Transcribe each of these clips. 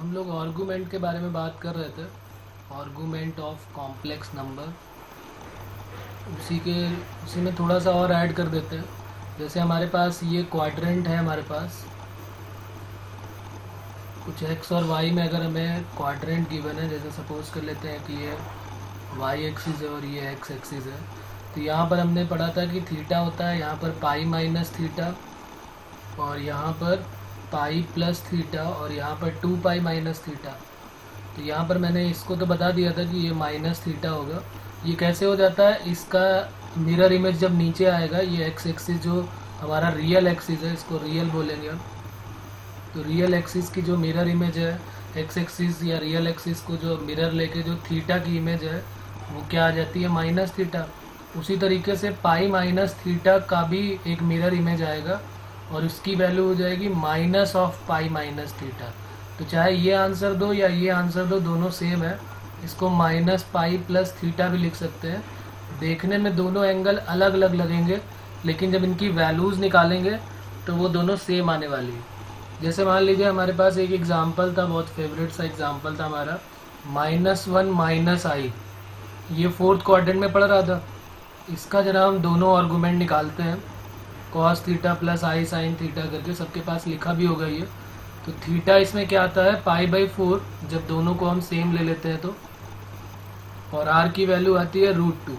हम लोग आर्गूमेंट के बारे में बात कर रहे थे। आर्गूमेंट ऑफ कॉम्प्लेक्स नंबर, उसी में थोड़ा सा और ऐड कर देते हैं। जैसे हमारे पास ये क्वाड्रेंट है, हमारे पास कुछ एक्स और वाई में अगर हमें क्वाड्रेंट गिवन है, जैसे सपोज कर लेते हैं कि ये वाई एक्सिस है और ये एक्स एक्सिस है, तो यहाँ पर हमने पढ़ा था कि थीटा होता है यहाँ पर पाई माइनस थीटा, और यहाँ पर पाई प्लस थीटा, और यहाँ पर 2 पाई माइनस थीटा। तो यहाँ पर मैंने इसको तो बता दिया था कि ये माइनस थीटा होगा। ये कैसे हो जाता है, इसका मिरर इमेज जब नीचे आएगा, ये एक्स एक्सिस जो हमारा रियल एक्सिस है, इसको रियल बोलेंगे हम। तो रियल एक्सिस की जो मिरर इमेज है, एक्स एक्सिस या रियल एक्सिस को जो मिरर लेके जो थीटा की इमेज है वो क्या आ जाती है, माइनस थीटा। उसी तरीके से पाई माइनस थीटा का भी एक मिरर इमेज आएगा और इसकी वैल्यू हो जाएगी minus of pi minus theta. तो चाहे ये आंसर दो या ये आंसर दो, दोनों सेम है। इसको माइनस पाई प्लस थीटा भी लिख सकते हैं। देखने में दोनों एंगल अलग अलग लगेंगे, लेकिन जब इनकी वैल्यूज़ निकालेंगे तो वो दोनों सेम आने वाली है। जैसे मान लीजिए हमारे पास एक एग्जाम्पल था, बहुत फेवरेट सा एग्जाम्पल था हमारा, -1 माइनस आई। ये फोर्थ क्वाड्रेंट में पढ़ रहा था। इसका जरा हम दोनों आर्गूमेंट निकालते हैं, cos theta plus i sine theta करके, सबके पास लिखा भी होगा ये। तो थीटा इसमें क्या आता है, पाई/4, जब दोनों को हम सेम ले लेते हैं तो, और आर की वैल्यू आती है √2।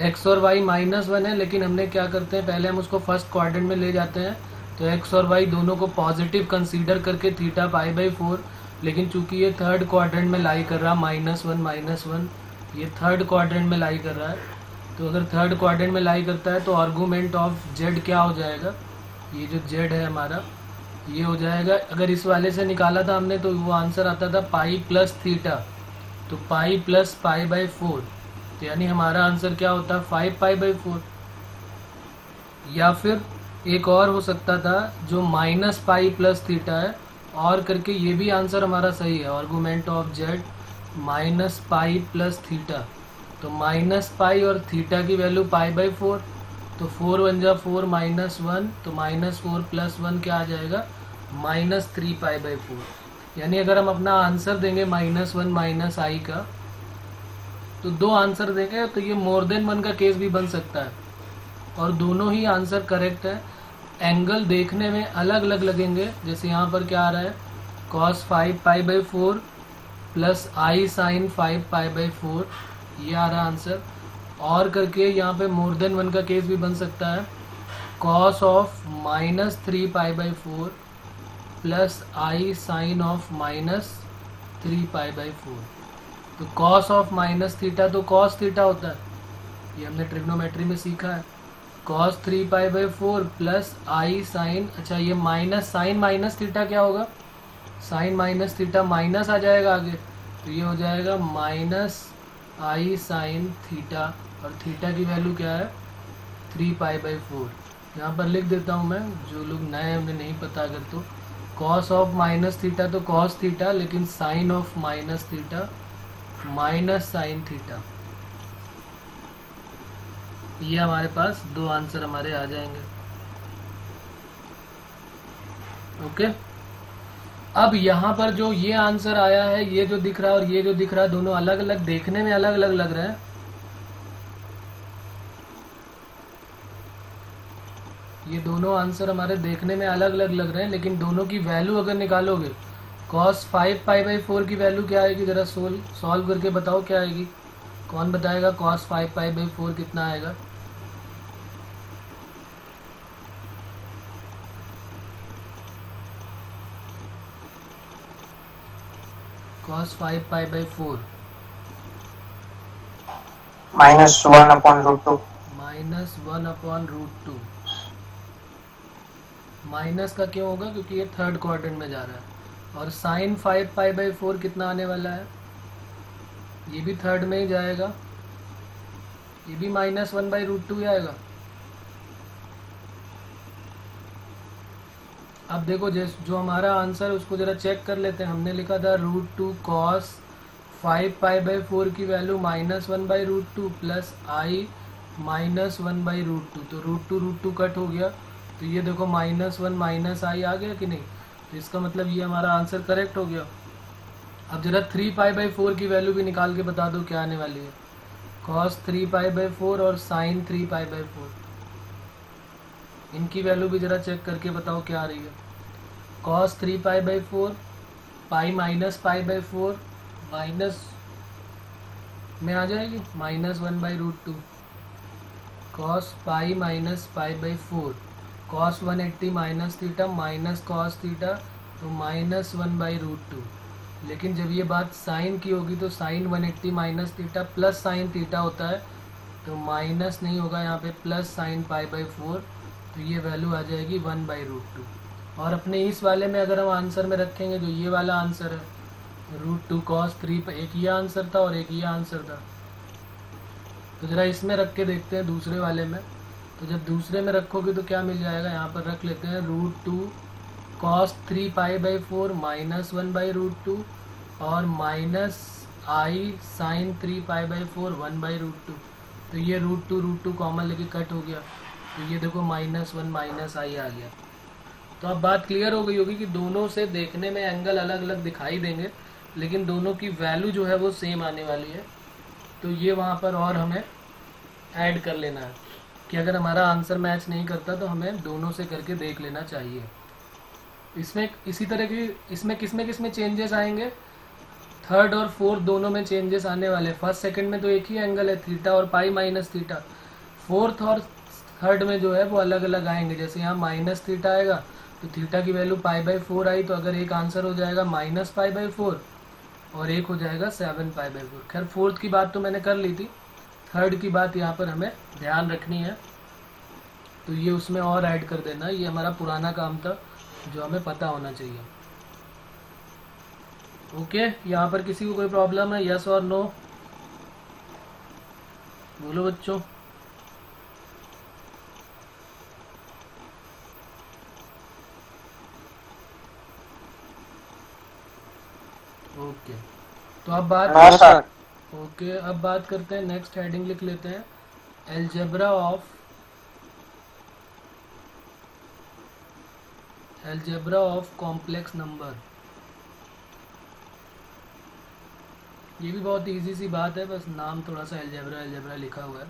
एक्स और वाई -1 है, लेकिन हमने क्या करते हैं, पहले हम उसको फर्स्ट क्वाड्रेंट में ले जाते हैं। तो एक्स और वाई दोनों को पॉजिटिव कंसीडर करके थीटा पाई/4, लेकिन चूंकि ये थर्ड क्वाड्रेंट में लाई कर रहा, -1 ये थर्ड क्वाड्रेंट में लाई कर रहा है। तो अगर थर्ड क्वाड्रेंट में लाई करता है तो आर्गूमेंट ऑफ जेड क्या हो जाएगा, ये जो जेड है हमारा, ये हो जाएगा, अगर इस वाले से निकाला था हमने तो वो आंसर आता था पाई प्लस थीटा। तो पाई प्लस पाई/4, तो यानी हमारा आंसर क्या होता है, 5 पाई/4। या फिर एक और हो सकता था जो माइनस पाई प्लस थीटा है, और करके ये भी आंसर हमारा सही है। Argument of Z minus pi plus theta, तो माइनस पाई और थीटा की वैल्यू पाई/4, तो 4 बन जा 4 -1, तो -4 + 1 क्या आ जाएगा, -3 पाई/4। यानी अगर हम अपना आंसर देंगे -1 माइनस आई का, तो दो आंसर देंगे, तो ये मोर देन 1 का केस भी बन सकता है, और दोनों ही आंसर करेक्ट है। एंगल देखने में अलग अलग लगेंगे। जैसे यहाँ पर क्या आ रहा है, cos 5 पाई/4 प्लस आई साइन 5 पाई/4, ये आ रहा आंसर। और करके यहाँ पे मोर देन 1 का केस भी बन सकता है, cos ऑफ -3 पाई/4 प्लस आई साइन ऑफ -3 पाई/4। तो cos ऑफ माइनस थीटा तो cos थीटा होता है, ये हमने ट्रिग्नोमेट्री में सीखा है। cos 3 पाई/4 प्लस आई साइन, अच्छा ये माइनस साइन माइनस थीटा क्या होगा, साइन माइनस थीटा माइनस आ जाएगा आगे, तो ये हो जाएगा माइनस आई साइन थीटा, और थीटा की वैल्यू क्या है, 3 पाई/4। यहाँ पर लिख देता हूँ मैं, जो लोग नए हैं उन्हें नहीं पता अगर, तो cos ऑफ माइनस थीटा तो cos थीटा, लेकिन sine of minus theta minus sine theta. ये हमारे पास दो आंसर हमारे आ जाएंगे। ओके, अब यहाँ पर जो ये आंसर आया है, ये जो दिख रहा है और ये जो दिख रहा है, दोनों अलग अलग, देखने में अलग अलग लग रहे हैं। ये दोनों आंसर हमारे देखने में अलग अलग लग रहे हैं, लेकिन दोनों की वैल्यू अगर निकालोगे, cos 5 पाई/4 की वैल्यू क्या आएगी, जरा सॉल्व करके बताओ क्या आएगी। कौन बताएगा cos 5 पाई/4 कितना आएगा। cos 5 पाई/4 -1/√2। -1/√2। माइनस का क्यों होगा, क्योंकि ये थर्ड क्वाड्रेंट में जा रहा है। और साइन 5 पाई/4 कितना आने वाला है, ये भी थर्ड में ही जाएगा, ये भी -1/√2 आएगा। अब देखो, जो हमारा आंसर उसको जरा चेक कर लेते हैं। हमने लिखा था √2 cos 5 पाई/4 की वैल्यू -1/√2 प्लस आई -1/√2, तो √2 कट हो गया, तो ये देखो -1 माइनस आई आ गया कि नहीं, तो इसका मतलब ये हमारा आंसर करेक्ट हो गया। अब जरा 3π/4 की वैल्यू भी निकाल के बता दो क्या आने वाली है। cos 3π/4 और sin 3π/4, इनकी वैल्यू भी जरा चेक करके बताओ क्या आ रही है। cos 3π/4 पाई माइनस π/4 माइनस में आ जाएगी -1/√2 cos pi minus π/4 cos 180 minus theta minus cos theta तो -1/√2। लेकिन जब ये बात साइन की होगी तो sine 180 minus theta plus sine theta होता है, तो माइनस नहीं होगा यहाँ पे, प्लस साइन π/4, तो ये वैल्यू आ जाएगी 1/√2। और अपने इस वाले में अगर हम आंसर में रखेंगे, जो ये वाला आंसर है √2 cos 3, एक ये आंसर था और एक ये आंसर था, तो ज़रा इसमें रख के देखते हैं दूसरे वाले में। तो जब दूसरे में रखोगे तो क्या मिल जाएगा, यहाँ पर रख लेते हैं √2 cos 3π/4 -1/√2 और माइनस आई साइन 3π/4 1/√2। तो ये √2 कॉमन लेके कट हो गया, तो ये देखो -1 -i आ गया। तो अब बात क्लियर हो गई होगी कि दोनों से देखने में एंगल अलग अलग दिखाई देंगे, लेकिन दोनों की वैल्यू जो है वो सेम आने वाली है। तो ये वहाँ पर और हमें ऐड कर लेना है कि अगर हमारा आंसर मैच नहीं करता तो हमें दोनों से करके देख लेना चाहिए। इसमें इसी तरह की इसमें किसमें चेंजेस आएंगे, थर्ड और फोर्थ दोनों में चेंजेस आने वाले। फर्स्ट सेकंड में तो एक ही एंगल है थीटा और पाई माइनस थीटा, फोर्थ और थर्ड में जो है वो अलग अलग आएंगे। जैसे यहाँ माइनस थीटा आएगा तो थीटा की वैल्यू π/4 आई, तो अगर एक आंसर हो जाएगा -π/4 और एक हो जाएगा 7π/4। खैर फोर्थ की बात तो मैंने कर ली थी, थर्ड की बात यहाँ पर हमें ध्यान रखनी है, तो ये उसमें और ऐड कर देना। ये हमारा पुराना काम था जो हमें पता होना चाहिए। ओके, यहाँ पर किसी को कोई प्रॉब्लम है, यस और नो बोलो बच्चों। ओके, तो अब बात ओके अब बात करते हैं, नेक्स्ट हेडिंग लिख लेते हैं, एलजेब्रा ऑफ कॉम्प्लेक्स नंबर। ये भी बहुत इजी सी बात है, बस नाम थोड़ा सा एलजेब्रा लिखा हुआ है।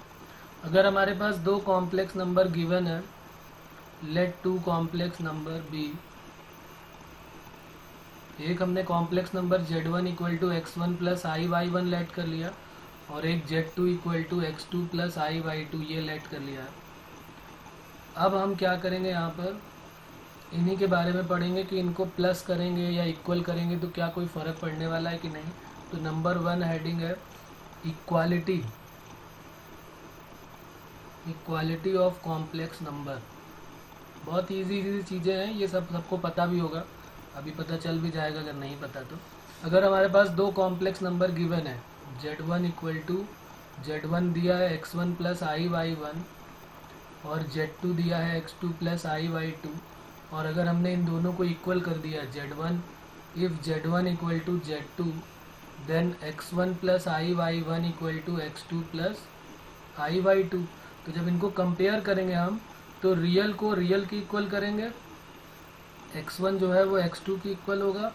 अगर हमारे पास दो कॉम्प्लेक्स नंबर गिवन है, let two complex number be, एक हमने complex number z1 = x1 + i/y1 late कर लिया और एक z2 = x2 + i/y2 ये लेट कर लिया है। अब हम क्या करेंगे, यहाँ पर इन्हीं के बारे में पढ़ेंगे कि इनको प्लस करेंगे या इक्वल करेंगे तो क्या कोई फ़र्क पड़ने वाला है कि नहीं। तो नंबर 1 हेडिंग है इक्वालिटी ऑफ कॉम्प्लेक्स नंबर। बहुत इजी चीज़ें हैं, ये सबको पता भी होगा, अभी पता चल भी जाएगा अगर नहीं पता तो। अगर हमारे पास दो कॉम्प्लेक्स नंबर गिवन है, z1 दिया है x1 + i/y1 और z2 दिया है x2 + i/y2, और अगर हमने इन दोनों को इक्वल कर दिया if z1 = z2 then x1 + i/y1 = x2 + i/y2। तो जब इनको कंपेयर करेंगे हम तो रियल को रियल की इक्वल करेंगे, x1 जो है वो x2 की इक्वल होगा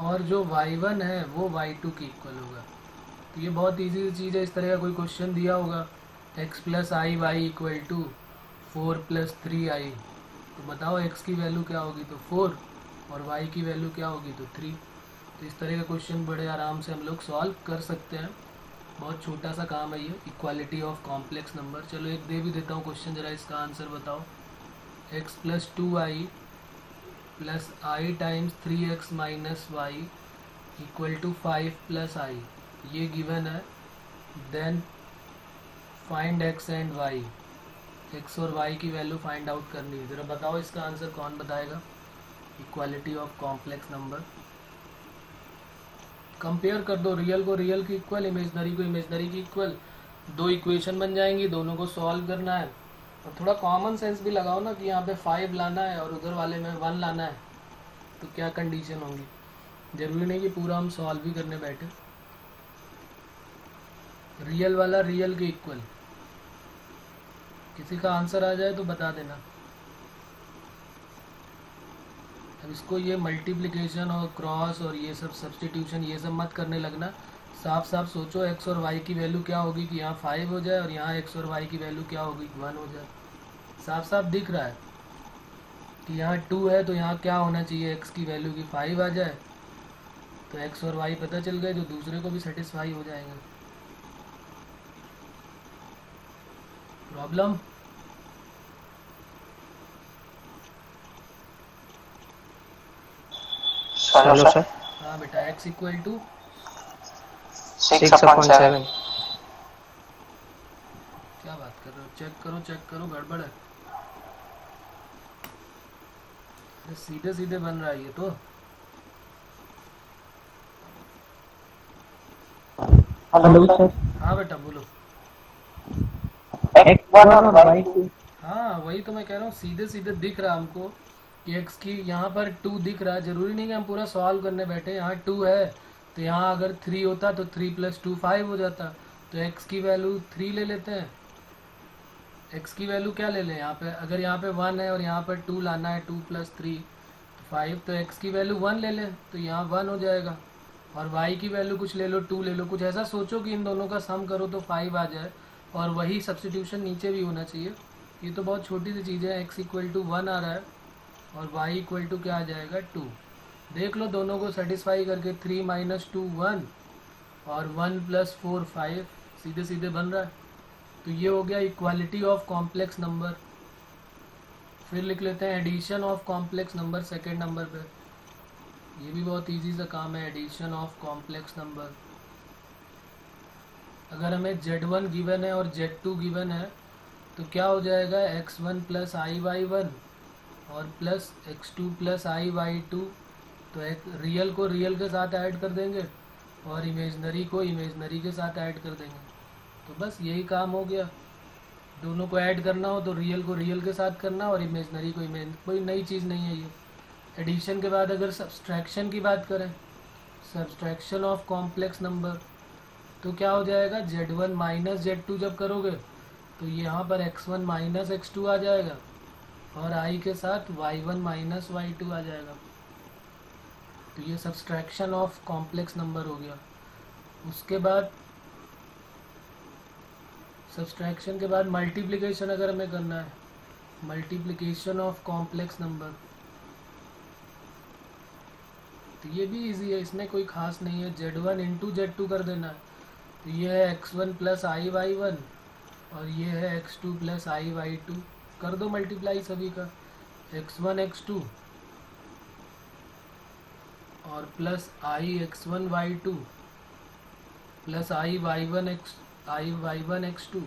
और जो y1 है वो y2 की इक्वल होगा। तो ये बहुत इजी चीज़ है, इस तरह का कोई क्वेश्चन दिया होगा x + i/y = 4 + 3i, तो बताओ x की वैल्यू क्या होगी, तो 4, और y की वैल्यू क्या होगी, तो 3। तो इस तरह का क्वेश्चन बड़े आराम से हम लोग सॉल्व कर सकते हैं, बहुत छोटा सा काम है ये, इक्वालिटी ऑफ कॉम्प्लेक्स नंबर। चलो एक दे भी देता हूँ क्वेश्चन, ज़रा इसका आंसर बताओ। x + 2i + i × 3x - y = 5 + i, ये गिवन है। Then find x and y, x और y की वैल्यू फाइंड आउट करनी है। ज़रा बताओ इसका आंसर कौन बताएगा, equality of complex number. Compare कर दो, रियल को रियल की इक्वल, इमेजनरी को इमेजनरी की इक्वल, दो इक्वेशन बन जाएंगी, दोनों को सॉल्व करना है। और थोड़ा कॉमन सेंस भी लगाओ ना कि यहाँ पे 5 लाना है और उधर वाले में 1 लाना है, तो क्या कंडीशन होंगी। जरूरी नहीं कि पूरा हम सॉल्व भी करने बैठे। रियल वाला रियल के इक्वल, किसी का आंसर आ जाए तो बता देना। अब इसको ये मल्टीप्लिकेशन और क्रॉस और ये सब सब्स्टिट्यूशन ये सब मत करने लगना, साफ साफ सोचो एक्स और वाई की वैल्यू क्या होगी कि यहाँ 5 हो जाए और यहाँ एक्स और वाई की वैल्यू क्या होगी 1 हो जाए। साफ साफ दिख रहा है कि यहाँ 2 है तो यहाँ क्या होना चाहिए, एक्स की वैल्यू की 5 आ जाए, तो एक्स और वाई पता चल गए, जो दूसरे को भी सेटिस्फाई हो जाएंगे। प्रॉब्लम? Hello sir. हाँ बेटा, x इक्वल टू 6/7। क्या बात कर रहे हो, चेक करो गड़बड़ है। सीधे सीधे बन रहा है ये तो। Hello sir. हाँ बेटा बोलो। x1 और y2। हाँ वही तो मैं कह रहा हूँ, सीधे सीधे दिख रहा हमको कि x की यहाँ पर 2 दिख रहा है। जरूरी नहीं कि हम पूरा सॉल्व करने बैठे, यहाँ 2 है तो यहाँ अगर 3 होता तो 3 + 2 5 हो जाता। तो x की वैल्यू 3 ले लेते हैं। x की वैल्यू क्या ले लें यहाँ पे, अगर यहाँ पे 1 है और यहाँ पर 2 लाना है, 2 + 3 तो 5, तो x की वैल्यू 1 ले लें तो यहाँ 1 हो जाएगा। और y की वैल्यू कुछ ले लो, 2 ले लो, कुछ ऐसा सोचो कि इन दोनों का सम करो तो 5 आ जाए, और वही सब्स्टिट्यूशन नीचे भी होना चाहिए। ये तो बहुत छोटी सी चीज़ है, x इक्वल टू 1 आ रहा है और y इक्वल टू क्या आ जाएगा 2। देख लो दोनों को सेटिस्फाई करके, 3 - 2 1 और 1 + 4 5, सीधे सीधे बन रहा है। तो ये हो गया इक्वालिटी ऑफ कॉम्प्लेक्स नंबर। फिर लिख लेते हैं addition of complex number second number पे। ये भी बहुत इजी सा काम है, एडिशन ऑफ कॉम्प्लेक्स नंबर। अगर हमें Z1 गिवन है और Z2 गिवन है तो क्या हो जाएगा, x1 + i/y1 और प्लस x2 + i/y2। तो एक रियल को रियल के साथ ऐड कर देंगे और इमेजनरी को इमेजनरी के साथ ऐड कर देंगे। तो बस यही काम हो गया। दोनों को ऐड करना हो तो रियल को रियल के साथ करना और इमेजनरी को इमेज, कोई नई चीज़ नहीं है ये। एडिशन के बाद अगर सब्सट्रैक्शन की बात करें, सब्सट्रैक्शन ऑफ कॉम्प्लेक्स नंबर, तो क्या हो जाएगा, Z1 - Z2 जब करोगे तो यहाँ पर x1 - x2 आ जाएगा और i के साथ y1 - y2 आ जाएगा। तो ये सब्सट्रैक्शन ऑफ कॉम्प्लेक्स नंबर हो गया। उसके बाद सब्सट्रैक्शन के बाद मल्टीप्लिकेशन अगर हमें करना है, मल्टीप्लिकेशन ऑफ कॉम्प्लेक्स नंबर, तो ये भी इजी है, इसमें कोई खास नहीं है। Z1 × Z2 कर देना है, तो ये है x1 + i/y1 और ये है x2 + i/y2। कर दो मल्टीप्लाई सभी का, x1 x2 और plus i x1 y2 plus i y1 x2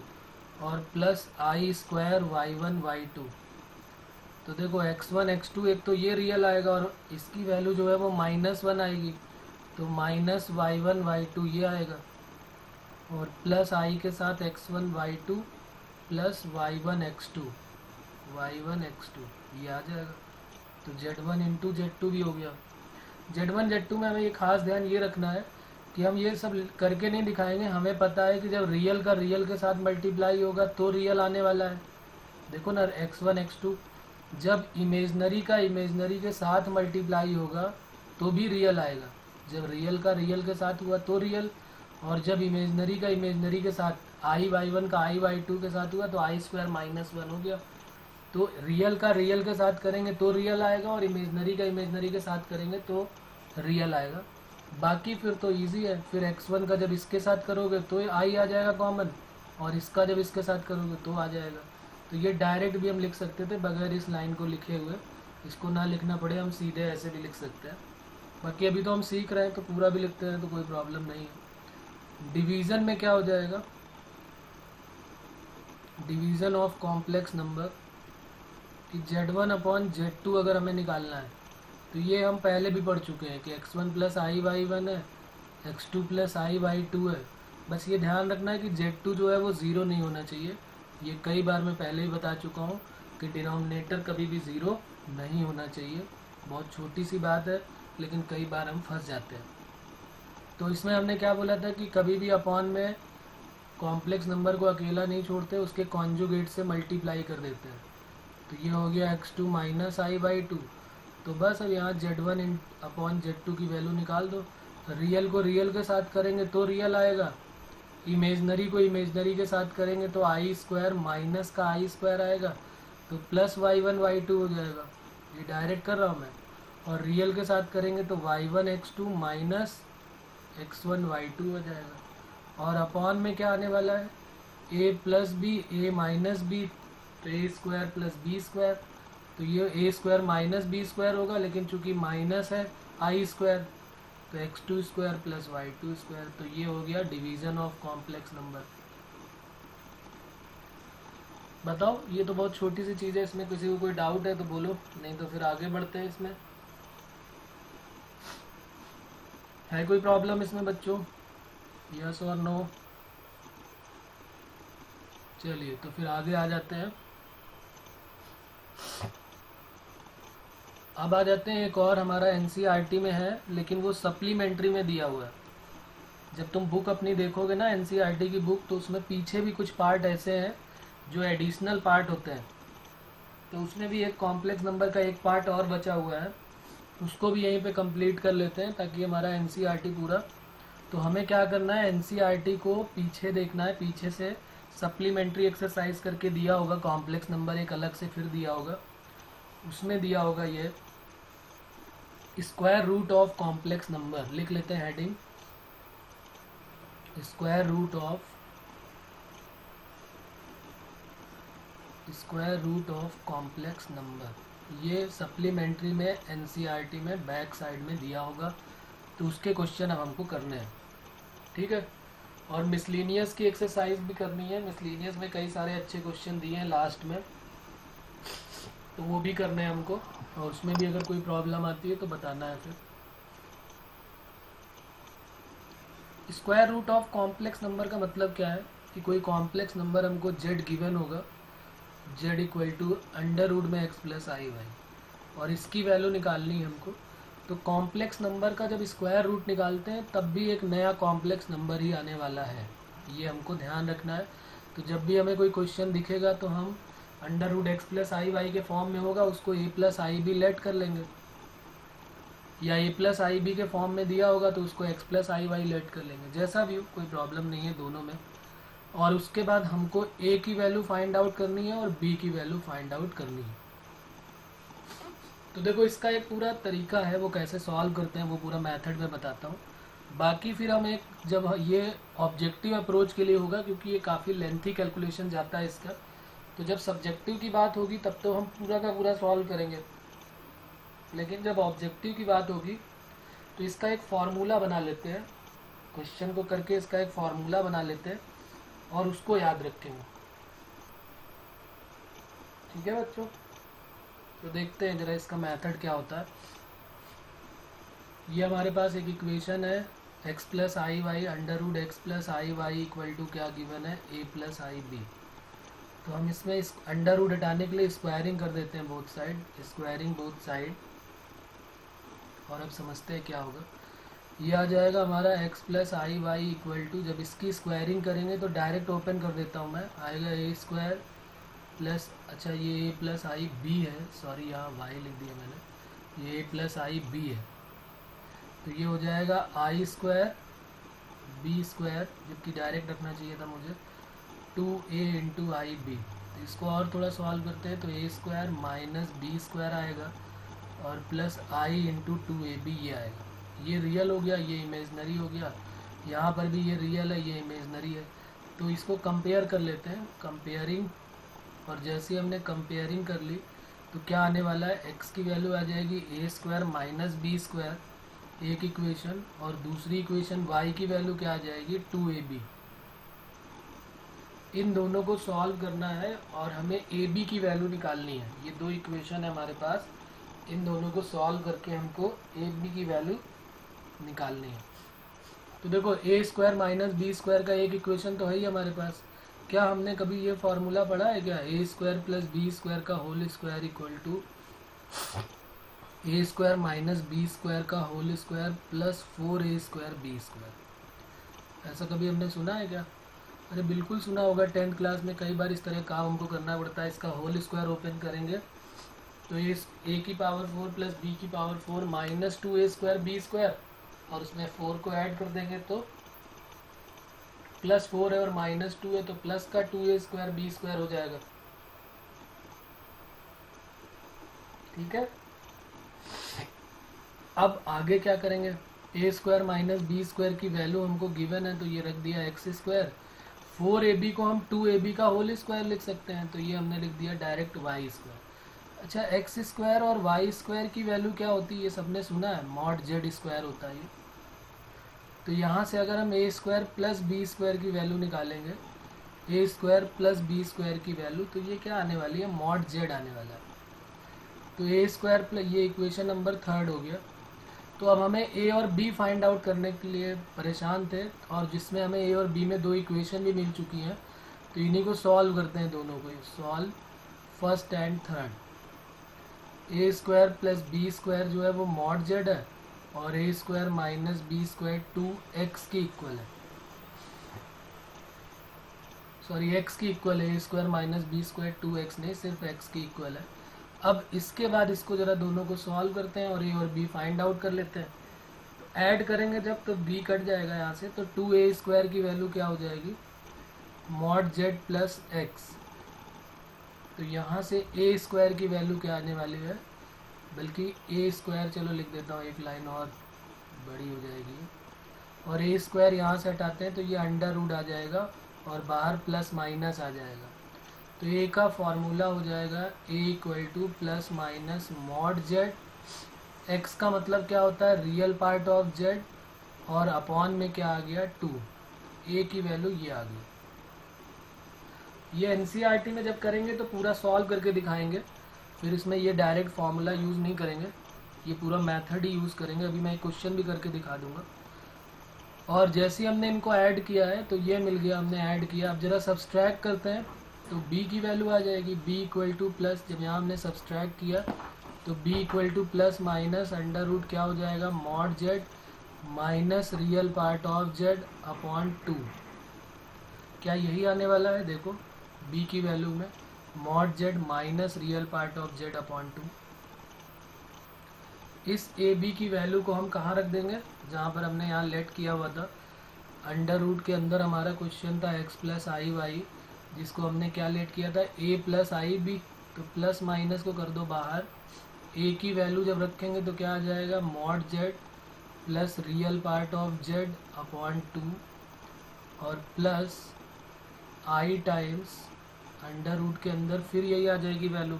और प्लस i² y1 y2। तो देखो x1 x2 एक तो ये रियल आएगा और इसकी वैल्यू जो है वो -1 आएगी, तो -y1 y2 ये आएगा और प्लस i के साथ x1 y2 plus y1 x2 ये आ जाएगा। तो Z1 × Z2 भी हो गया। Z1 Z2 में हमें ये खास ध्यान ये रखना है कि हम ये सब करके नहीं दिखाएंगे, हमें पता है कि जब रियल का रियल के साथ मल्टीप्लाई होगा तो रियल आने वाला है। देखो ना, x1 x2 जब इमेजनरी का इमेजनरी के साथ मल्टीप्लाई होगा तो भी रियल आएगा। जब रियल का रियल के साथ हुआ तो रियल, और जब इमेजनरी का इमेजनरी के साथ i/y1 का i/y2 के साथ हुआ तो i² -1 हो गया। तो रियल का रियल के साथ करेंगे तो रियल आएगा और इमेजनरी का इमेजनरी के साथ करेंगे तो रियल आएगा। बाकी फिर तो इजी है, फिर x1 का जब इसके साथ करोगे तो i आ जाएगा कॉमन, और इसका जब इसके साथ करोगे तो आ जाएगा। तो ये डायरेक्ट भी हम लिख सकते थे बगैर इस लाइन को लिखे हुए, इसको ना लिखना पड़े, हम सीधे ऐसे भी लिख सकते हैं। बाकी अभी तो हम सीख रहे हैं तो पूरा भी लिखते हैं तो कोई प्रॉब्लम नहीं है। डिवीज़न में क्या हो जाएगा, डिवीज़न ऑफ कॉम्प्लेक्स नंबर कि Z1 / Z2 अगर हमें निकालना है तो ये हम पहले भी पढ़ चुके हैं कि x1 + i/y1 है, x2 + i/y2 है। बस ये ध्यान रखना है कि Z2 जो है वो 0 नहीं होना चाहिए। ये कई बार मैं पहले ही बता चुका हूँ कि डिनोमिनेटर कभी भी 0 नहीं होना चाहिए। बहुत छोटी सी बात है लेकिन कई बार हम फंस जाते हैं। तो इसमें हमने क्या बोला था कि कभी भी अपॉन में कॉम्प्लेक्स नंबर को अकेला नहीं छोड़ते, उसके कॉन्जुगेट से मल्टीप्लाई कर देते हैं। तो ये हो गया x2 - i/2 तो बस अब यहाँ Z1 अपॉन Z2 की वैल्यू निकाल दो। रियल को रियल के साथ करेंगे तो रियल आएगा, इमेजनरी को इमेजनरी के साथ करेंगे तो आई स्क्वायर माइनस का आई स्क्वायर आएगा, तो प्लस y1 y2 हो जाएगा। ये डायरेक्ट कर रहा हूँ मैं। और रियल के साथ करेंगे तो y1 x2 minus x1 y2 हो जाएगा। और अपॉन में क्या आने वाला है, a plus B A minus B, तो A square plus B square, तो ये A square minus B square होगा, लेकिन चूंकि माइनस है आई स्क्वायर तो x2 square plus y2 square. तो ये हो गया डिवीजन ऑफ कॉम्प्लेक्स नंबर। बताओ, ये तो बहुत छोटी सी चीज़ है, इसमें किसी को कोई डाउट है तो बोलो, नहीं तो फिर आगे बढ़ते हैं। इसमें है कोई प्रॉब्लम इसमें बच्चों, यस और नो? चलिए तो फिर आगे आ जाते हैं। अब आ जाते हैं एक और हमारा एनसीईआरटी में है, लेकिन वो सप्लीमेंट्री में दिया हुआ है। जब तुम बुक अपनी देखोगे ना एनसीईआरटी की बुक, तो उसमें पीछे भी कुछ पार्ट ऐसे हैं जो एडिशनल पार्ट होते हैं। तो उसमें भी एक कॉम्प्लेक्स नंबर का एक पार्ट और बचा हुआ है, उसको भी यहीं पे कंप्लीट कर लेते हैं ताकि हमारा एनसीईआरटी पूरा। तो हमें क्या करना है, एनसीईआरटी को पीछे देखना है, पीछे से सप्लीमेंट्री एक्सरसाइज करके दिया होगा, कॉम्प्लेक्स नंबर एक अलग से फिर दिया होगा, उसमें दिया होगा ये square root of complex number. लिख लेते हैं heading, square root of complex number. ये सप्लीमेंट्री में एनसीईआरटी में बैक साइड में दिया होगा, तो उसके क्वेश्चन अब हमको करने हैं, ठीक है। और मिसलिनियस की एक्सरसाइज भी करनी है। मिसलिनियस में कई सारे अच्छे क्वेश्चन दिए हैं लास्ट में, तो वो भी करने हैं हमको, और उसमें भी अगर कोई प्रॉब्लम आती है तो बताना है। फिर square root of complex number का मतलब क्या है कि कोई कॉम्प्लेक्स नंबर हमको z गिवन होगा, z equal to under root में x प्लस आई वाई, और इसकी वैल्यू निकालनी है हमको। तो कॉम्प्लेक्स नंबर का जब स्क्वायर रूट निकालते हैं तब भी एक नया कॉम्प्लेक्स नंबर ही आने वाला है, ये हमको ध्यान रखना है। तो जब भी हमें कोई क्वेश्चन दिखेगा तो हम under root x plus i Y के फॉर्म में होगा, उसको ए प्लस आई बी लेट कर लेंगे, या ए प्लस आई बी के फॉर्म में दिया होगा तो उसको x plus i Y late कर लेंगे, जैसा भी हो, कोई प्रॉब्लम नहीं है दोनों में। और उसके बाद हमको ए की वैल्यू फाइंड आउट करनी है और बी की वैल्यू फाइंड आउट करनी है। तो देखो इसका एक पूरा तरीका है, वो कैसे सॉल्व करते हैं वो पूरा मेथड में बताता हूँ। बाकी फिर हम एक, जब ये ऑब्जेक्टिव अप्रोच के लिए होगा, क्योंकि ये काफ़ी लेंथी कैलकुलेशन जाता है इसका, तो जब सब्जेक्टिव की बात होगी तब तो हम पूरा का पूरा सॉल्व करेंगे, लेकिन जब ऑब्जेक्टिव की बात होगी तो इसका एक फार्मूला बना लेते हैं, क्वेश्चन को करके इसका एक फार्मूला बना लेते हैं और उसको याद रखेंगे, ठीक है बच्चों। तो देखते हैं जरा इसका मेथड क्या होता है। ये हमारे पास एक इक्वेशन है, x plus i y under root x plus i y equal to क्या गिवन है, ए प्लस आई बी। तो हम इसमें इस अंडर रूट हटाने के लिए स्क्वायरिंग कर देते हैं both side, squaring both side, और अब समझते हैं क्या होगा। ये आ जाएगा हमारा x plus i y equal to, जब इसकी स्क्वायरिंग करेंगे तो डायरेक्ट ओपन कर देता हूँ मैं, आएगा ए स्क्वायर प्लस, अच्छा ये ए प्लस आई बी है, सॉरी यहाँ वाई लिख दिया मैंने, ये ए प्लस आई बी है, तो ये हो जाएगा आई स्क्वायर बी स्क्वायर, जबकि डायरेक्ट रखना चाहिए था मुझे, 2a इंटू आई बी। तो इसको और थोड़ा सॉल्व करते हैं, तो A square minus B square आएगा और प्लस आई इंटू 2ab ये आएगा। ये रियल हो गया, ये इमेजनरी हो गया, यहाँ पर भी ये रियल है, ये इमेजनरी है। तो इसको कंपेयर कर लेते हैं, कंपेयरिंग, और जैसे हमने कंपेयरिंग कर ली तो क्या आने वाला है, x की वैल्यू आ जाएगी ए स्क्वायर माइनस बी स्क्वायर, एक इक्वेशन, और दूसरी इक्वेशन y की वैल्यू क्या आ जाएगी, 2ab। इन दोनों को सॉल्व करना है और हमें ए बी की वैल्यू निकालनी है। ये दो इक्वेशन है हमारे पास, इन दोनों को सॉल्व करके हमको ए बी की वैल्यू निकालनी है। तो देखो ए स्क्वायर माइनस बी स्क्वायर का एक इक्वेशन तो है ही हमारे पास। क्या हमने कभी ये फॉर्मूला पढ़ा है क्या, a square plus B square का whole square equal to a square minus B square का whole square plus 4a square b square. ऐसा कभी हमने सुना है क्या? अरे बिल्कुल सुना होगा, 10th क्लास में कई बार इस तरह काम हमको करना पड़ता है। इसका होल स्क्वायर ओपन करेंगे तो ये a की पावर 4 प्लस b की power 4 minus 2a square b square, और उसमें 4 को ऐड कर देंगे तो प्लस 4 है और माइनस 2 है तो प्लस का 2a स्क्वायर b स्क्वायर हो जाएगा। ठीक है, अब आगे क्या करेंगे, ए स्क्वायर माइनस बी स्क्वायर की वैल्यू हमको गिवन है तो ये रख दिया एक्स स्क्वायर, 4ab को हम 2ab का होल स्क्वायर लिख सकते हैं तो ये हमने लिख दिया डायरेक्ट वाई स्क्वायर। अच्छा, एक्स स्क्वायर और वाई स्क्वायर की वैल्यू क्या होती है ये सबने सुना है, मॉड जेड स्क्वायर होता है ये। तो यहाँ से अगर हम ए स्क्वायर प्लस बी स्क्वायर की वैल्यू निकालेंगे, ए स्क्वायर प्लस बी स्क्वायर की वैल्यू, तो ये क्या आने वाली है, मॉड जेड आने वाला है। तो ए स्क्वायर प्लस, ये इक्वेशन नंबर 3 हो गया। तो अब हमें ए और बी फाइंड आउट करने के लिए परेशान थे, और जिसमें हमें ए और बी में 2 इक्वेशन भी मिल चुकी हैं, तो इन्हीं को सॉल्व करते हैं दोनों को। Solve first and third. A square plus B square जो है वो मॉड जेड है, और a square minus B square 2x के इक्वल है, सॉरी x की इक्वल है। A square minus B square 2x नहीं, सिर्फ x की इक्वल है। अब इसके बाद इसको ज़रा दोनों को सॉल्व करते हैं और ए और बी फाइंड आउट कर लेते हैं। तो ऐड करेंगे जब तो b कट जाएगा यहाँ से, तो 2a स्क्वायर की वैल्यू क्या हो जाएगी, मॉड जेड प्लस एक्स। तो यहाँ से a स्क्वायर की वैल्यू क्या आने वाली है, बल्कि a स्क्वायर चलो लिख देता हूँ, एक लाइन और बड़ी हो जाएगी, और a स्क्वायर यहाँ से हटाते हैं तो ये अंडर रूट आ जाएगा और बाहर प्लस माइनस आ जाएगा। तो a का फॉर्मूला हो जाएगा a equal to plus minus mod Z, x का मतलब क्या होता है, रियल पार्ट ऑफ z, और अपॉन में क्या आ गया 2, a की वैल्यू ये आ गई। ये एनसीईआरटी में जब करेंगे तो पूरा सॉल्व करके दिखाएंगे, फिर इसमें ये डायरेक्ट फार्मूला यूज़ नहीं करेंगे, ये पूरा मेथड ही यूज़ करेंगे। अभी मैं क्वेश्चन भी करके दिखा दूंगा। और जैसे ही हमने इनको ऐड किया है तो ये मिल गया, हमने ऐड किया। अब जरा सब्सट्रैक्ट करते हैं तो b की वैल्यू आ जाएगी, b इक्वल टू प्लस, जब यहाँ हमने सब्सट्रैक्ट किया तो b equal to plus minus under root क्या हो जाएगा, mod z minus real part of z upon 2। क्या यही आने वाला है, देखो b की वैल्यू में mod z minus real part of z upon 2। इस ए बी की वैल्यू को हम कहाँ रख देंगे, जहाँ पर हमने यहाँ लेट किया हुआ था, अंडर रूट के अंदर हमारा क्वेश्चन था x प्लस आई वाई, जिसको हमने क्या लेट किया था, a प्लस आई बी। तो प्लस माइनस को कर दो बाहर, a की वैल्यू जब रखेंगे तो क्या आ जाएगा, mod Z plus real part of z upon 2, और प्लस आई टाइम्स अंडर रूट के अंदर फिर यही आ जाएगी value,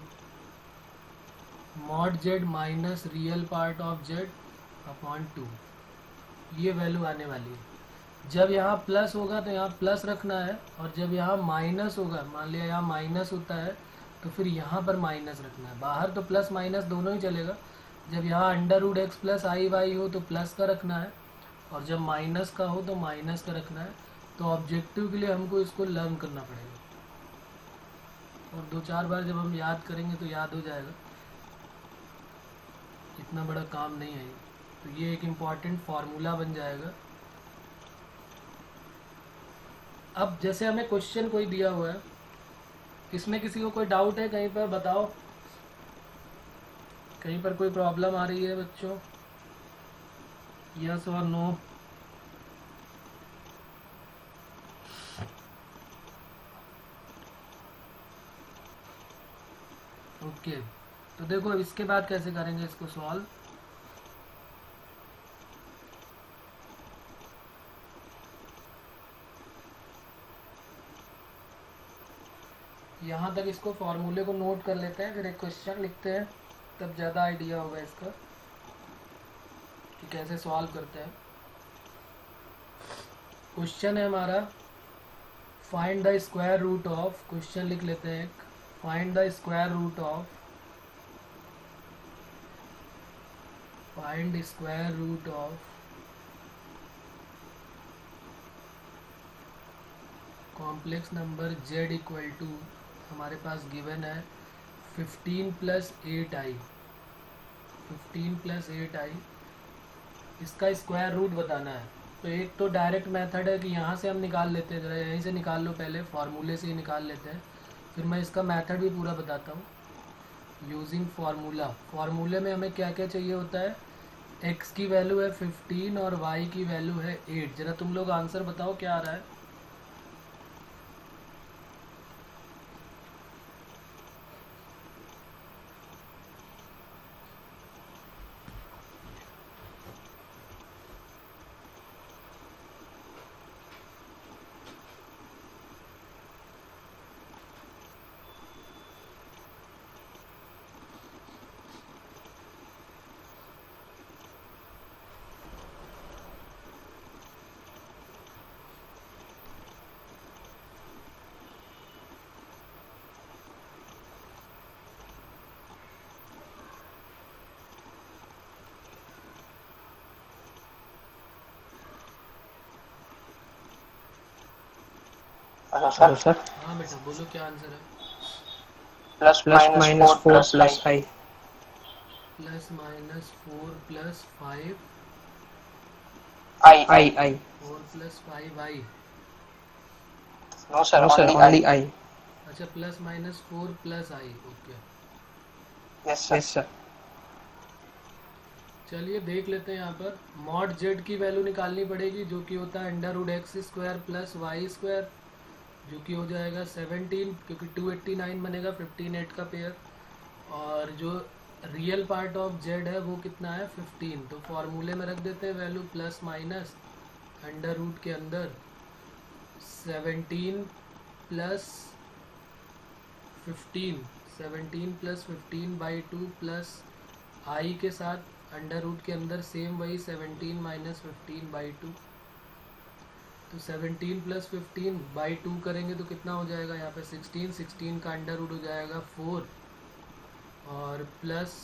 mod z minus real part of z upon 2। ये वैल्यू आने वाली है। जब यहाँ प्लस होगा तो यहाँ प्लस रखना है, और जब यहाँ माइनस होगा, मान लिया यहाँ माइनस होता है तो फिर यहाँ पर माइनस रखना है। बाहर तो प्लस माइनस दोनों ही चलेगा। जब यहाँ under root x plus i Y हो तो प्लस का रखना है, और जब माइनस का हो तो माइनस का रखना है। तो ऑब्जेक्टिव के लिए हमको इसको लर्न करना पड़ेगा, और 2-4 बार जब हम याद करेंगे तो याद हो जाएगा, इतना बड़ा काम नहीं है। तो ये एक इम्पॉर्टेंट फार्मूला बन जाएगा। अब जैसे हमें क्वेश्चन कोई दिया हुआ है, इसमें किसी को कोई डाउट है कहीं पर, बताओ कहीं पर कोई प्रॉब्लम आ रही है बच्चों, यस और नो। ओके, तो देखो अब इसके बाद कैसे करेंगे इसको सॉल्व। यहाँ तक इसको फॉर्मूले को नोट कर लेते हैं, फिर एक क्वेश्चन लिखते हैं, तब ज़्यादा आइडिया होगा इसका कि कैसे सॉल्व करते हैं। क्वेश्चन है हमारा, find the square root of, question लिख लेते हैं एक, find the square root of, find square root of complex number z equal to, हमारे पास गिवन है 15 प्लस 8i, 15 प्लस 8i, इसका स्क्वायर रूट बताना है। तो एक तो डायरेक्ट मेथड है कि यहाँ से हम निकाल लेते हैं, ज़रा यहीं से निकाल लो, पहले फार्मूले से ही निकाल लेते हैं, फिर मैं इसका मेथड भी पूरा बताता हूँ। Using formula. फार्मूले में हमें क्या क्या चाहिए होता है, x की वैल्यू है 15 और y की वैल्यू है 8। जरा तुम लोग आंसर बताओ क्या आ रहा है। Hello sir. हाँ बेटा बोलो क्या आंसर है। Plus minus 4 plus i. Plus minus 4 plus 5 i 4 plus 5 i. No sir only i. अच्छा plus minus 4 plus i, okay. Yes sir. चलिए देख लेते हैं। यहाँ पर मॉड जेड की वैल्यू निकालनी पड़ेगी जो कि होता है under root x square plus y square, जो कि हो जाएगा 17, क्योंकि 289 बनेगा 15 8 का पेयर। और जो रियल पार्ट ऑफ जेड है वो कितना है 15। तो फॉर्मूले में रख देते हैं value plus minus under root के अंदर 17 plus 15, 17 plus 15 by 2 plus i के साथ अंडर रूट के अंदर सेम वही 17 माइनस 15 बाई 2। तो 17 प्लस 15 बाई 2 करेंगे तो कितना हो जाएगा यहाँ पे 16, 16 का अंडर रूट हो जाएगा 4 और प्लस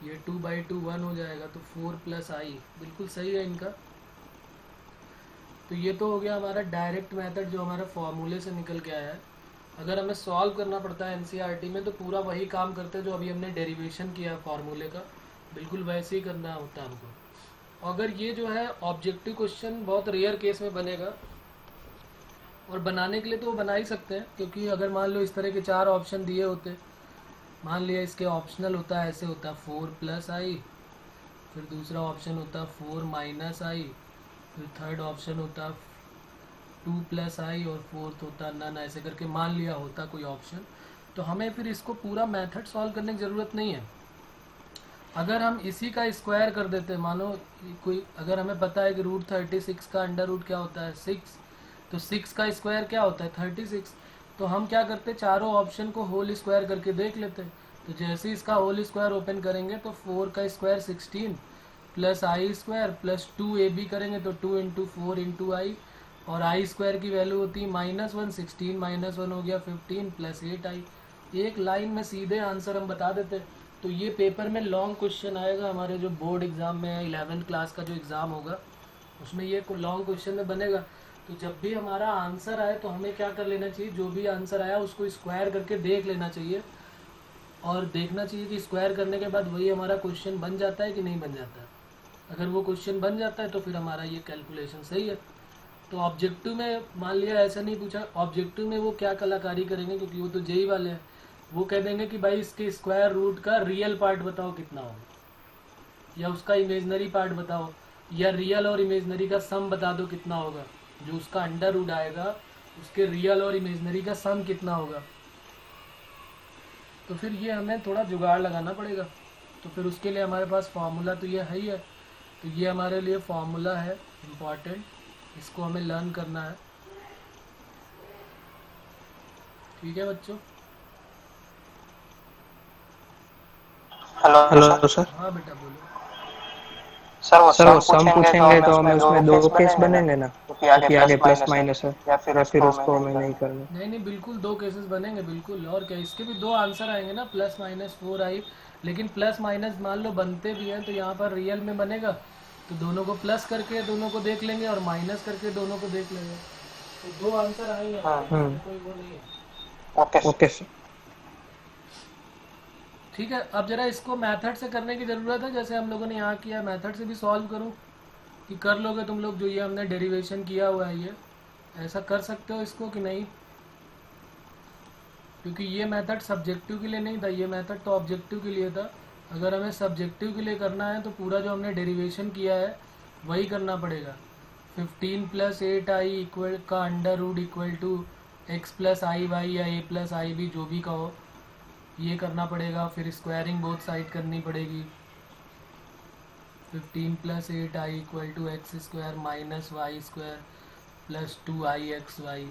ये 2 बाई 2 1 हो जाएगा, तो 4 प्लस आई। बिल्कुल सही है इनका। तो ये तो हो गया हमारा डायरेक्ट मेथड जो हमारा फॉर्मूले से निकल के आया है। अगर हमें सॉल्व करना पड़ता है एनसीईआरटी में तो पूरा वही काम करते हैं जो अभी हमने डेरिवेशन किया फार्मूले का, बिल्कुल वैसे ही करना होता है हमको। अगर ये जो है ऑब्जेक्टिव क्वेश्चन बहुत रेयर केस में बनेगा, और बनाने के लिए तो वो बना ही सकते हैं, क्योंकि अगर मान लो इस तरह के 4 ऑप्शन दिए होते, मान लिया इसके ऑप्शनल होता है, ऐसे होता 4 प्लस आई, फिर दूसरा ऑप्शन होता 4 माइनस आई, फिर थर्ड ऑप्शन होता 2 प्लस आई और फोर्थ होता नन, ऐसे करके मान लिया होता कोई ऑप्शन। तो हमें फिर इसको पूरा मेथड सॉल्व करने की ज़रूरत नहीं है। अगर हम इसी का स्क्वायर कर देते, मानो कोई, अगर हमें पता है कि रूट 36 का अंडर रूट क्या होता है 6, तो 6 का स्क्वायर क्या होता है 36। तो हम क्या करते, चारों ऑप्शन को होल स्क्वायर करके देख लेते। तो जैसे इसका होल स्क्वायर ओपन करेंगे तो 4 का square 16 plus i square plus 2 a b करेंगे तो 2 इंटू 4 इंटू आई, और आई स्क्वायर की वैल्यू होती है -1, 16 -1 हो गया 15 प्लस 8 आई। एक लाइन में सीधे आंसर हम बता देते। तो ये पेपर में लॉन्ग क्वेश्चन आएगा हमारे जो बोर्ड एग्ज़ाम में है, 11th क्लास का जो एग्ज़ाम होगा उसमें ये लॉन्ग क्वेश्चन में बनेगा। तो जब भी हमारा आंसर आए तो हमें क्या कर लेना चाहिए, जो भी आंसर आया उसको स्क्वायर करके देख लेना चाहिए, और देखना चाहिए कि स्क्वायर करने के बाद वही हमारा क्वेश्चन बन जाता है कि नहीं बन जाता है। अगर वो क्वेश्चन बन जाता है तो फिर हमारा ये कैलकुलेशन सही है। तो ऑब्जेक्टिव में मान लिया ऐसा नहीं पूछा, ऑब्जेक्टिव में वो क्या कलाकारी करेंगे, क्योंकि वो तो जेई वाले हैं, वो कह देंगे कि भाई इसके स्क्वायर रूट का रियल पार्ट बताओ कितना होगा, या उसका इमेजनरी पार्ट बताओ, या रियल और इमेजनरी का सम बता दो कितना होगा। जो उसका अंडर रूट आएगा उसके रियल और इमेजनरी का सम कितना होगा। तो फिर ये हमें थोड़ा जुगाड़ लगाना पड़ेगा। तो फिर उसके लिए हमारे पास फार्मूला तो ये है ही है। तो ये हमारे लिए फार्मूला है इम्पॉर्टेंट, इसको हमें लर्न करना है। ठीक है बच्चों। Hello sir. हाँ बेटा बोलो। सर वो सम पूछेंगे तो हमें उसमें 2 केस बनेंगे ना, क्योंकि आगे प्लस माइनस है, या फिर उसको हमें नहीं करना। नहीं बिल्कुल 2 केसेस बनेंगे बिल्कुल, और क्या, इसके भी 2 आंसर आएंगे ना, प्लस माइनस 4 आई। लेकिन प्लस माइनस मान लो बनते भी हैं तो यहाँ पर रियल में बनेगा, तो दोनों को प्लस करके दोनों को देख लेंगे और माइनस करके दोनों को देख लेंगे। तो 2 आंसर आएंगे, कोई वो नहीं है। Okay sir. ठीक है। अब जरा इसको मेथड से करने की ज़रूरत है, जैसे हम लोगों ने यहाँ किया, मेथड से भी सॉल्व करूँ कि कर लोगे तुम लोग, जो ये हमने डेरिवेशन किया हुआ है ये ऐसा कर सकते हो इसको कि नहीं। क्योंकि ये मेथड सब्जेक्टिव के लिए नहीं था, ये मेथड तो ऑब्जेक्टिव के लिए था। अगर हमें सब्जेक्टिव के लिए करना है तो पूरा जो हमने डेरिवेशन किया है वही करना पड़ेगा। 15 प्लस 8i इक्वल का under root equal to x plus i y या ए प्लस आई बी जो भी कहो, ये करना पड़ेगा। फिर स्क्वायरिंग बोथ साइड करनी पड़ेगी। 15 plus 8i equal to x square minus y square plus 2i x y.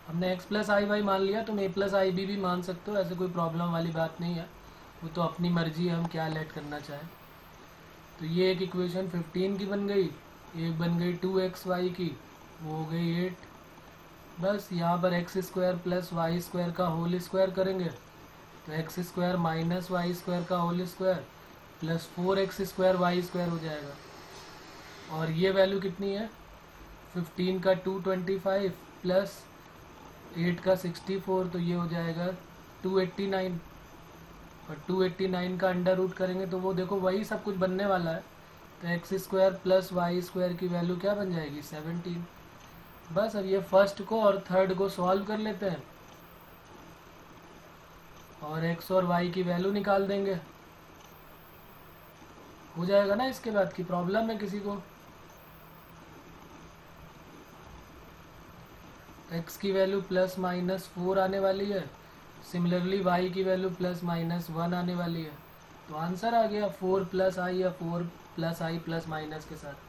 हमने x प्लस आई वाई मान लिया, तुम a प्लस आई बी भी मान सकते हो, ऐसे कोई प्रॉब्लम वाली बात नहीं है, वो तो अपनी मर्जी है हम क्या लेट करना चाहें। तो ये एक इक्वेशन 15 की बन गई, एक बन गई 2xy की, वो हो गई 8। बस यहाँ पर x square plus y square का होल स्क्वायर करेंगे तो x square minus y square का whole square plus 4x square y square हो जाएगा। और ये वैल्यू कितनी है, 15 का 225 प्लस 8 का 64, तो ये हो जाएगा 289। और 289 का अंडर रूट करेंगे तो वो देखो वही सब कुछ बनने वाला है। तो x square plus y square की वैल्यू क्या बन जाएगी, 17। बस अब ये फर्स्ट को और थर्ड को सॉल्व कर लेते हैं और एक्स और वाई की वैल्यू निकाल देंगे, हो जाएगा ना। इसके बाद की प्रॉब्लम है किसी को, x की वैल्यू प्लस माइनस 4 आने वाली है, सिमिलरली y की वैल्यू प्लस माइनस 1 आने वाली है। तो आंसर आ गया 4 प्लस आई या 4 प्लस आई प्लस माइनस के साथ।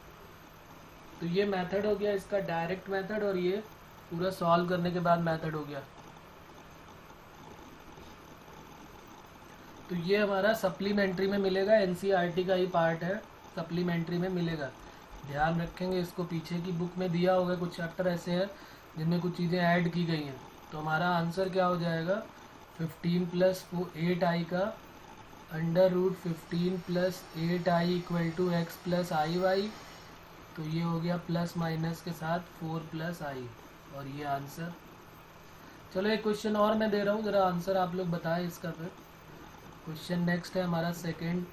तो ये मेथड हो गया इसका डायरेक्ट मेथड, और ये पूरा सॉल्व करने के बाद मेथड हो गया। तो ये हमारा सप्लीमेंट्री में मिलेगा, एनसीईआरटी का ही पार्ट है, सप्लीमेंट्री में मिलेगा, ध्यान रखेंगे इसको। पीछे की बुक में दिया होगा, कुछ चैप्टर ऐसे हैं जिनमें कुछ चीज़ें ऐड की गई हैं। तो हमारा आंसर क्या हो जाएगा, 15 प्लस 8i का under root 15 plus 8i equal to x plus i y. तो ये हो गया प्लस माइनस के साथ 4 प्लस आई, और ये आंसर। चलो एक क्वेश्चन और मैं दे रहा हूँ, ज़रा आंसर आप लोग बताएं इसका। फिर क्वेश्चन नेक्स्ट है हमारा second,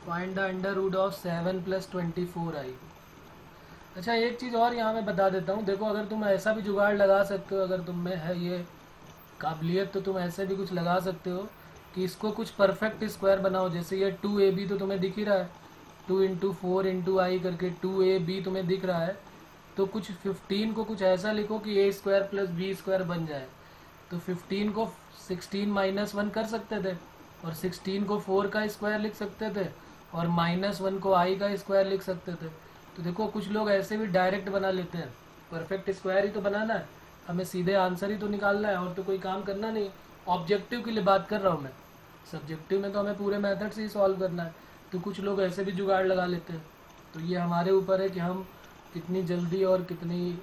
find the under root of 7 plus 24i। अच्छा एक चीज़ और यहाँ मैं बता देता हूँ, देखो अगर तुम ऐसा भी जुगाड़ लगा सकते हो, अगर तुम में है ये काबिलियत तो तुम ऐसे भी कुछ लगा सकते हो कि इसको कुछ परफेक्ट स्क्वायर बनाओ। जैसे ये 2ab तो तुम्हें दिख ही रहा है, 2 इंटू 4 इंटू आई करके 2ab तुम्हें दिख रहा है। तो कुछ 15 को कुछ ऐसा लिखो कि a square plus B square बन जाए। तो 15 को 16 माइनस 1 कर सकते थे, और 16 को 4 का स्क्वायर लिख सकते थे, और माइनस 1 को i का स्क्वायर लिख सकते थे। तो देखो कुछ लोग ऐसे भी डायरेक्ट बना लेते हैं, परफेक्ट स्क्वायर ही तो बनाना है, हमें सीधे आंसर ही तो निकालना है, और तो कोई काम करना नहीं। ऑब्जेक्टिव के लिए बात कर रहा हूँ मैं, सब्जेक्टिव में तो हमें पूरे मेथड से ही सॉल्व करना है। तो कुछ लोग ऐसे भी जुगाड़ लगा लेते हैं। तो ये हमारे ऊपर है कि हम कितनी जल्दी और कितनी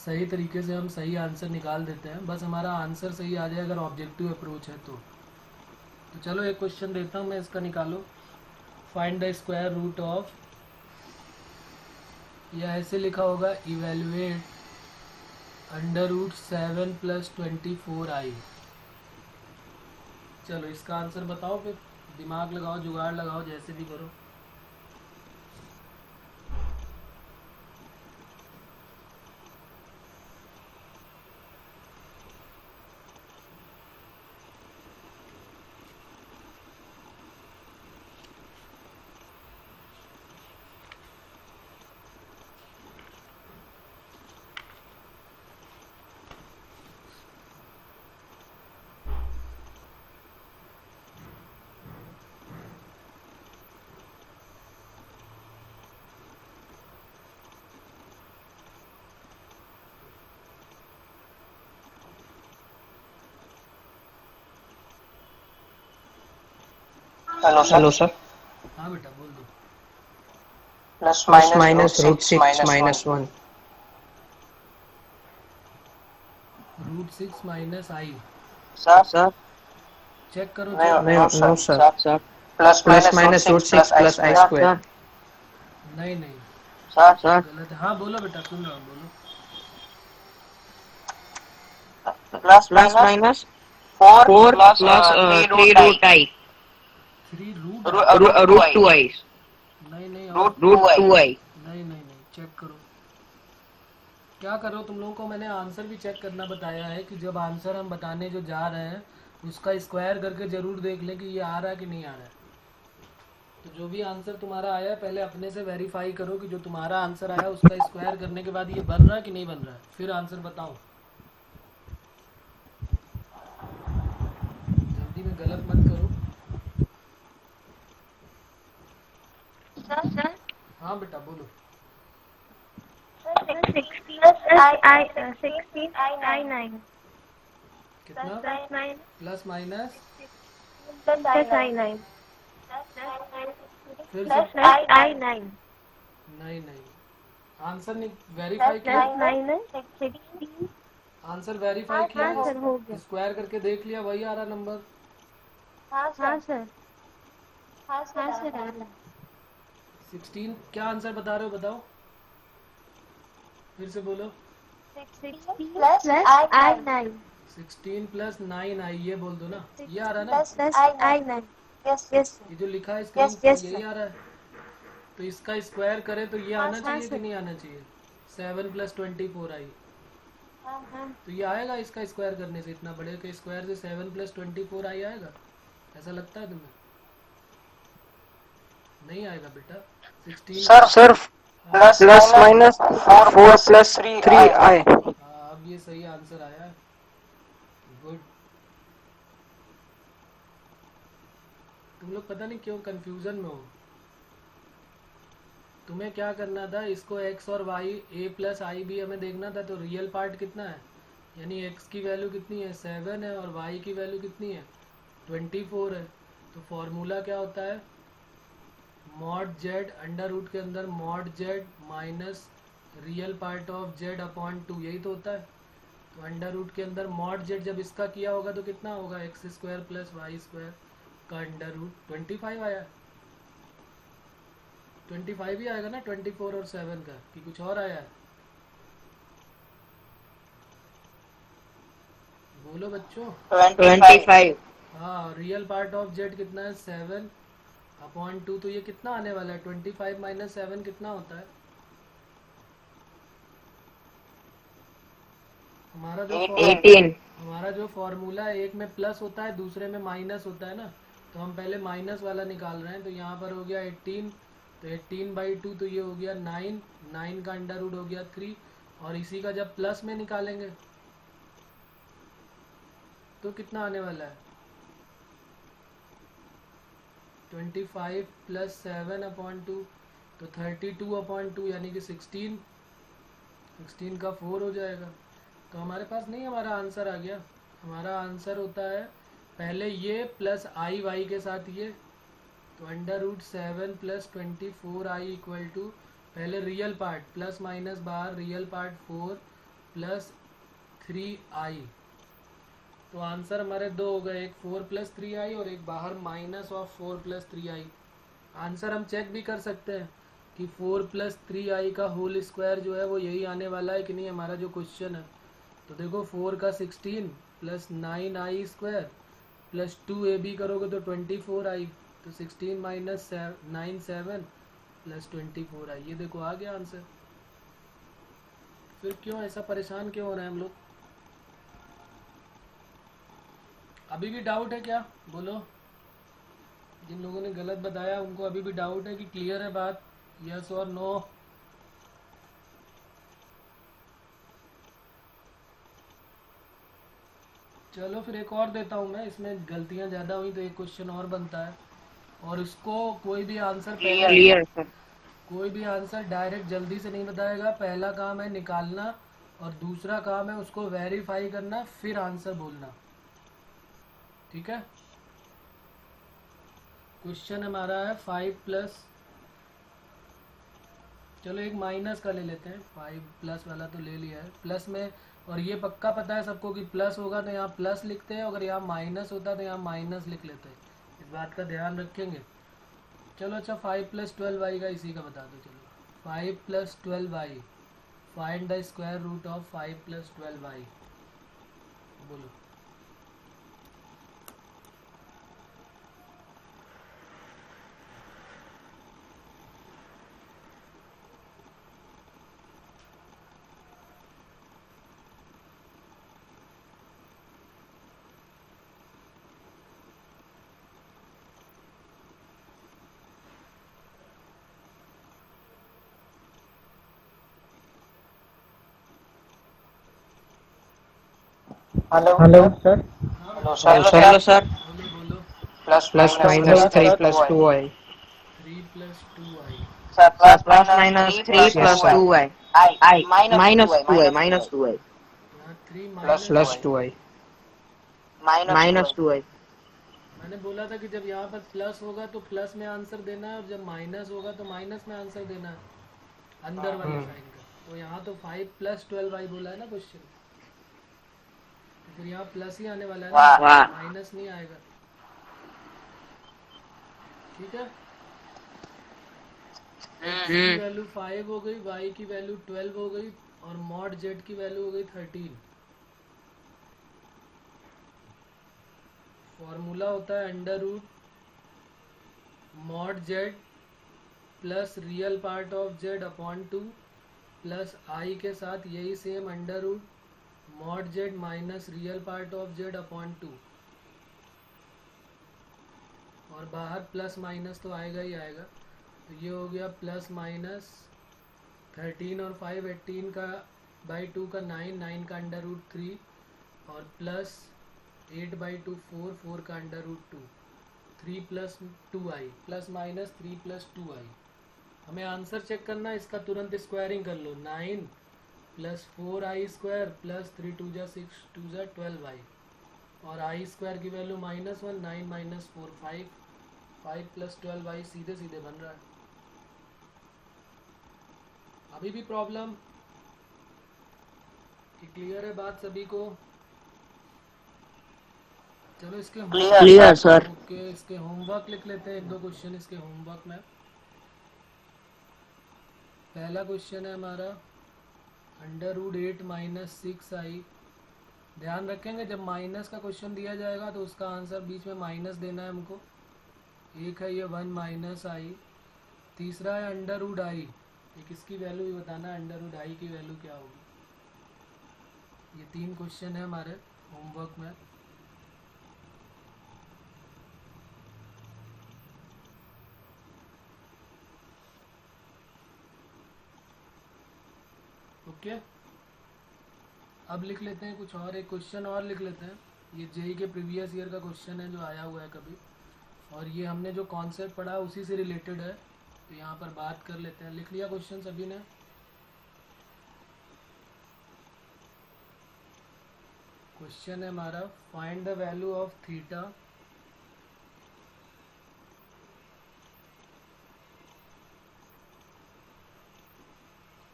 सही तरीके से हम सही आंसर निकाल देते हैं। बस हमारा आंसर सही आ जाए अगर ऑब्जेक्टिव अप्रोच है तो चलो एक क्वेश्चन देता हूँ मैं, इसका निकालो। Find the square root of, या ऐसे लिखा होगा evaluate under root 7 plus 24i। चलो इसका आंसर बताओ, फिर दिमाग लगाओ, जुगाड़ लगाओ, जैसे भी करो। Hello sir. हाँ बेटा बोल दो। Plus minus root 6 minus 1। Root 6 minus i, sir check करो। No sir, plus minus root 6 plus i square. नहीं नहीं सर गलत है। हाँ बोलो बेटा, सुन रहा हूँ, बोलो। Plus minus 4 plus 3 root i, 3 root 2i, नहीं नहीं रूट 2i। नहीं, चेक करो। क्या करो, तुम लोगों को मैंने आंसर भी चेक करना बताया है कि जब आंसर हम बताने जो जा रहे हैं उसका स्क्वायर करके ज़रूर देख लें कि ये आ रहा है कि नहीं आ रहा है। तो जो भी आंसर तुम्हारा आया है पहले अपने से वेरीफाई करो कि जो तुम्हारा आंसर आया उसका स्क्वायर करने के बाद ये बन रहा है कि नहीं बन रहा है, फिर आंसर बताओ। जल्दी में गलत मत करो। सर हाँ बेटा बोलो। 16 कितना? प्लस माइनस फिर से? नहीं नहीं, आंसर नहीं वेरीफाई किया। आंसर वेरीफाई किया, स्क्वायर करके देख लिया, वही आ रहा नंबर। हाँ सर 16 क्या आंसर बता रहे हो बताओ, फिर से बोलो। 16 प्लस 9 आई, ये बोल दो ना, ये आ रहा है ना, ये जो लिखा है स्क्रीन पर यही आ रहा है। तो इसका स्क्वायर करें तो ये आना चाहिए कि नहीं आना चाहिए? 7 प्लस 24 आई, तो ये आएगा इसका स्क्वायर करने से, इतना बड़े के स्क्वायर से 7 प्लस 24 आई आएगा, ऐसा लगता है तुम्हें? नहीं आएगा बेटा। 16 सर प्लस माइनस 4 प्लस 3 आए। हाँ, अब ये सही आंसर आया, गुड। तुम लोग पता नहीं क्यों कंफ्यूजन में हो। तुम्हें क्या करना था, इसको x और y a प्लस आई भी हमें देखना था, तो रियल पार्ट कितना है, यानी x की वैल्यू कितनी है 7 है और y की वैल्यू कितनी है 24 है। तो फॉर्मूला क्या होता है, मॉड z अंडर रूट के अंदर mod z minus real part of z upon 2, यही तो होता है। तो अंडर रूट के अंदर मॉड z जब इसका किया होगा तो कितना होगा, x square plus y square का अंडर रूट 25 आया। 25 ही आएगा ना 24 और 7 का, कि कुछ और आया है? बोलो बच्चों। 25। हाँ, रियल पार्ट ऑफ जेड कितना है 7 अपॉन 2, तो ये कितना आने वाला है 25 माइनस 7 कितना होता है? हमारा जो 18। हमारा जो फॉर्मूला है, एक में प्लस होता है दूसरे में माइनस होता है ना, तो हम पहले माइनस वाला निकाल रहे हैं। तो यहाँ पर हो गया 18, तो 18/2, तो ये हो गया 9, 9 का अंडर रूट हो गया 3, और इसी का जब प्लस में निकालेंगे तो कितना आने वाला है 25 प्लस 7 अपॉन 2, तो 32/2, यानी कि 16 का 4 हो जाएगा। तो हमारे पास नहीं, हमारा आंसर आ गया। हमारा आंसर होता है पहले ये प्लस आई वाई के साथ ये, तो under root 7 plus 24 i equal to, पहले रियल पार्ट प्लस माइनस बाहर, रियल पार्ट 4 प्लस 3 आई। तो आंसर हमारे दो हो गए, एक 4 प्लस 3 आई और एक बाहर minus of 4 plus 3 I. Answer हम चेक भी कर सकते हैं कि 4 प्लस 3 आई का होल स्क्वायर जो है वो यही आने वाला है कि नहीं, हमारा जो क्वेश्चन है। तो देखो 4 का 16 plus 9 i square plus 2 a b करोगे तो 24 आई, तो 16 माइनस 9 7 प्लस 24 आई, ये देखो आ गया आंसर। फिर क्यों ऐसा परेशान क्यों हो रहे हैं हम लोग? अभी भी डाउट है क्या, बोलो। जिन लोगों ने गलत बताया उनको अभी भी डाउट है कि क्लियर है बात, यस और नो? चलो फिर एक और देता हूँ मैं, इसमें गलतियाँ ज़्यादा हुई तो एक क्वेश्चन और बनता है, और इसको कोई भी आंसर क्लियर सर। कोई भी आंसर डायरेक्ट जल्दी से नहीं बताएगा। पहला काम है निकालना और दूसरा काम है उसको वेरीफाई करना, फिर आंसर बोलना, ठीक है। क्वेश्चन हमारा है 5 प्लस, चलो एक माइनस का ले लेते हैं, 5 प्लस वाला तो ले लिया है प्लस में, और ये पक्का पता है सबको कि प्लस होगा तो यहाँ प्लस लिखते हैं, अगर यहाँ माइनस होता तो यहाँ माइनस लिख लेते हैं, इस बात का ध्यान रखेंगे। चलो अच्छा 5 प्लस 12y का इसी का बता दो। चलो 5 plus 12y, find the square root of 5 plus 12y, बोलो। Hello sir. हाँ हेलो सर। बोलो बोलो। Plus minus 3 + 2i। 3 + 2i। Sir plus minus 3 yes plus sir. 2i i -2i यहाँ 3 - 2i। +2i। -2i। मैंने बोला था कि जब यहाँ पर प्लस होगा तो प्लस में आंसर देना है और जब माइनस होगा तो माइनस में आंसर देना है, अंदर वाले साइन का। तो यहाँ तो 5 + 12i बोला है ना क्वेश्चन, तो फिर यहाँ प्लस ही आने वाला है ना, वाह। माइनस नहीं आएगा। ठीक है। x की वैल्यू 5 हो गई, y की वैल्यू 12 हो गई और मॉड z की वैल्यू हो गई 13। फॉर्मूला होता है √mod z plus real part of z upon 2 plus i के साथ यही same √mod z minus real part of z upon 2, और बाहर प्लस माइनस तो आएगा ही आएगा। तो ये हो गया +13 और 5 18 का बाई 2 का 9, 9 का √3 और प्लस 8/2 4, 4 का √2, 3 + 2i प्लस माइनस 3 + 2i। हमें आंसर चेक करना है, इसका तुरंत स्क्वायरिंग कर लो। 9 + 4i² प्लस 3 2 = 6 2 = 12i और i² की वैल्यू -1, 9 - 4 5, 5 + 12i सीधे सीधे बन रहा है। अभी भी प्रॉब्लम कि क्लियर है बात सभी को? चलो इसके क्लियर सर। ओके, इसके होमवर्क लिख लेते हैं, 1-2 क्वेश्चन इसके होमवर्क में। पहला क्वेश्चन है हमारा √8 - 6i। ध्यान रखेंगे जब माइनस का क्वेश्चन दिया जाएगा तो उसका आंसर बीच में माइनस देना है हमको। एक है ये 1 - i। तीसरा है √i, एक इसकी वैल्यू भी बताना है, √i की वैल्यू क्या होगी। ये 3 क्वेश्चन है हमारे होमवर्क में। ओके, अब लिख लेते हैं कुछ और, एक क्वेश्चन और लिख लेते हैं। ये जेई के प्रीवियस ईयर का क्वेश्चन है जो आया हुआ है कभी, और ये हमने जो कॉन्सेप्ट पढ़ा उसी से रिलेटेड है, तो यहाँ पर बात कर लेते हैं। लिख लिया क्वेश्चन सभी ने? क्वेश्चन है हमारा find the value of theta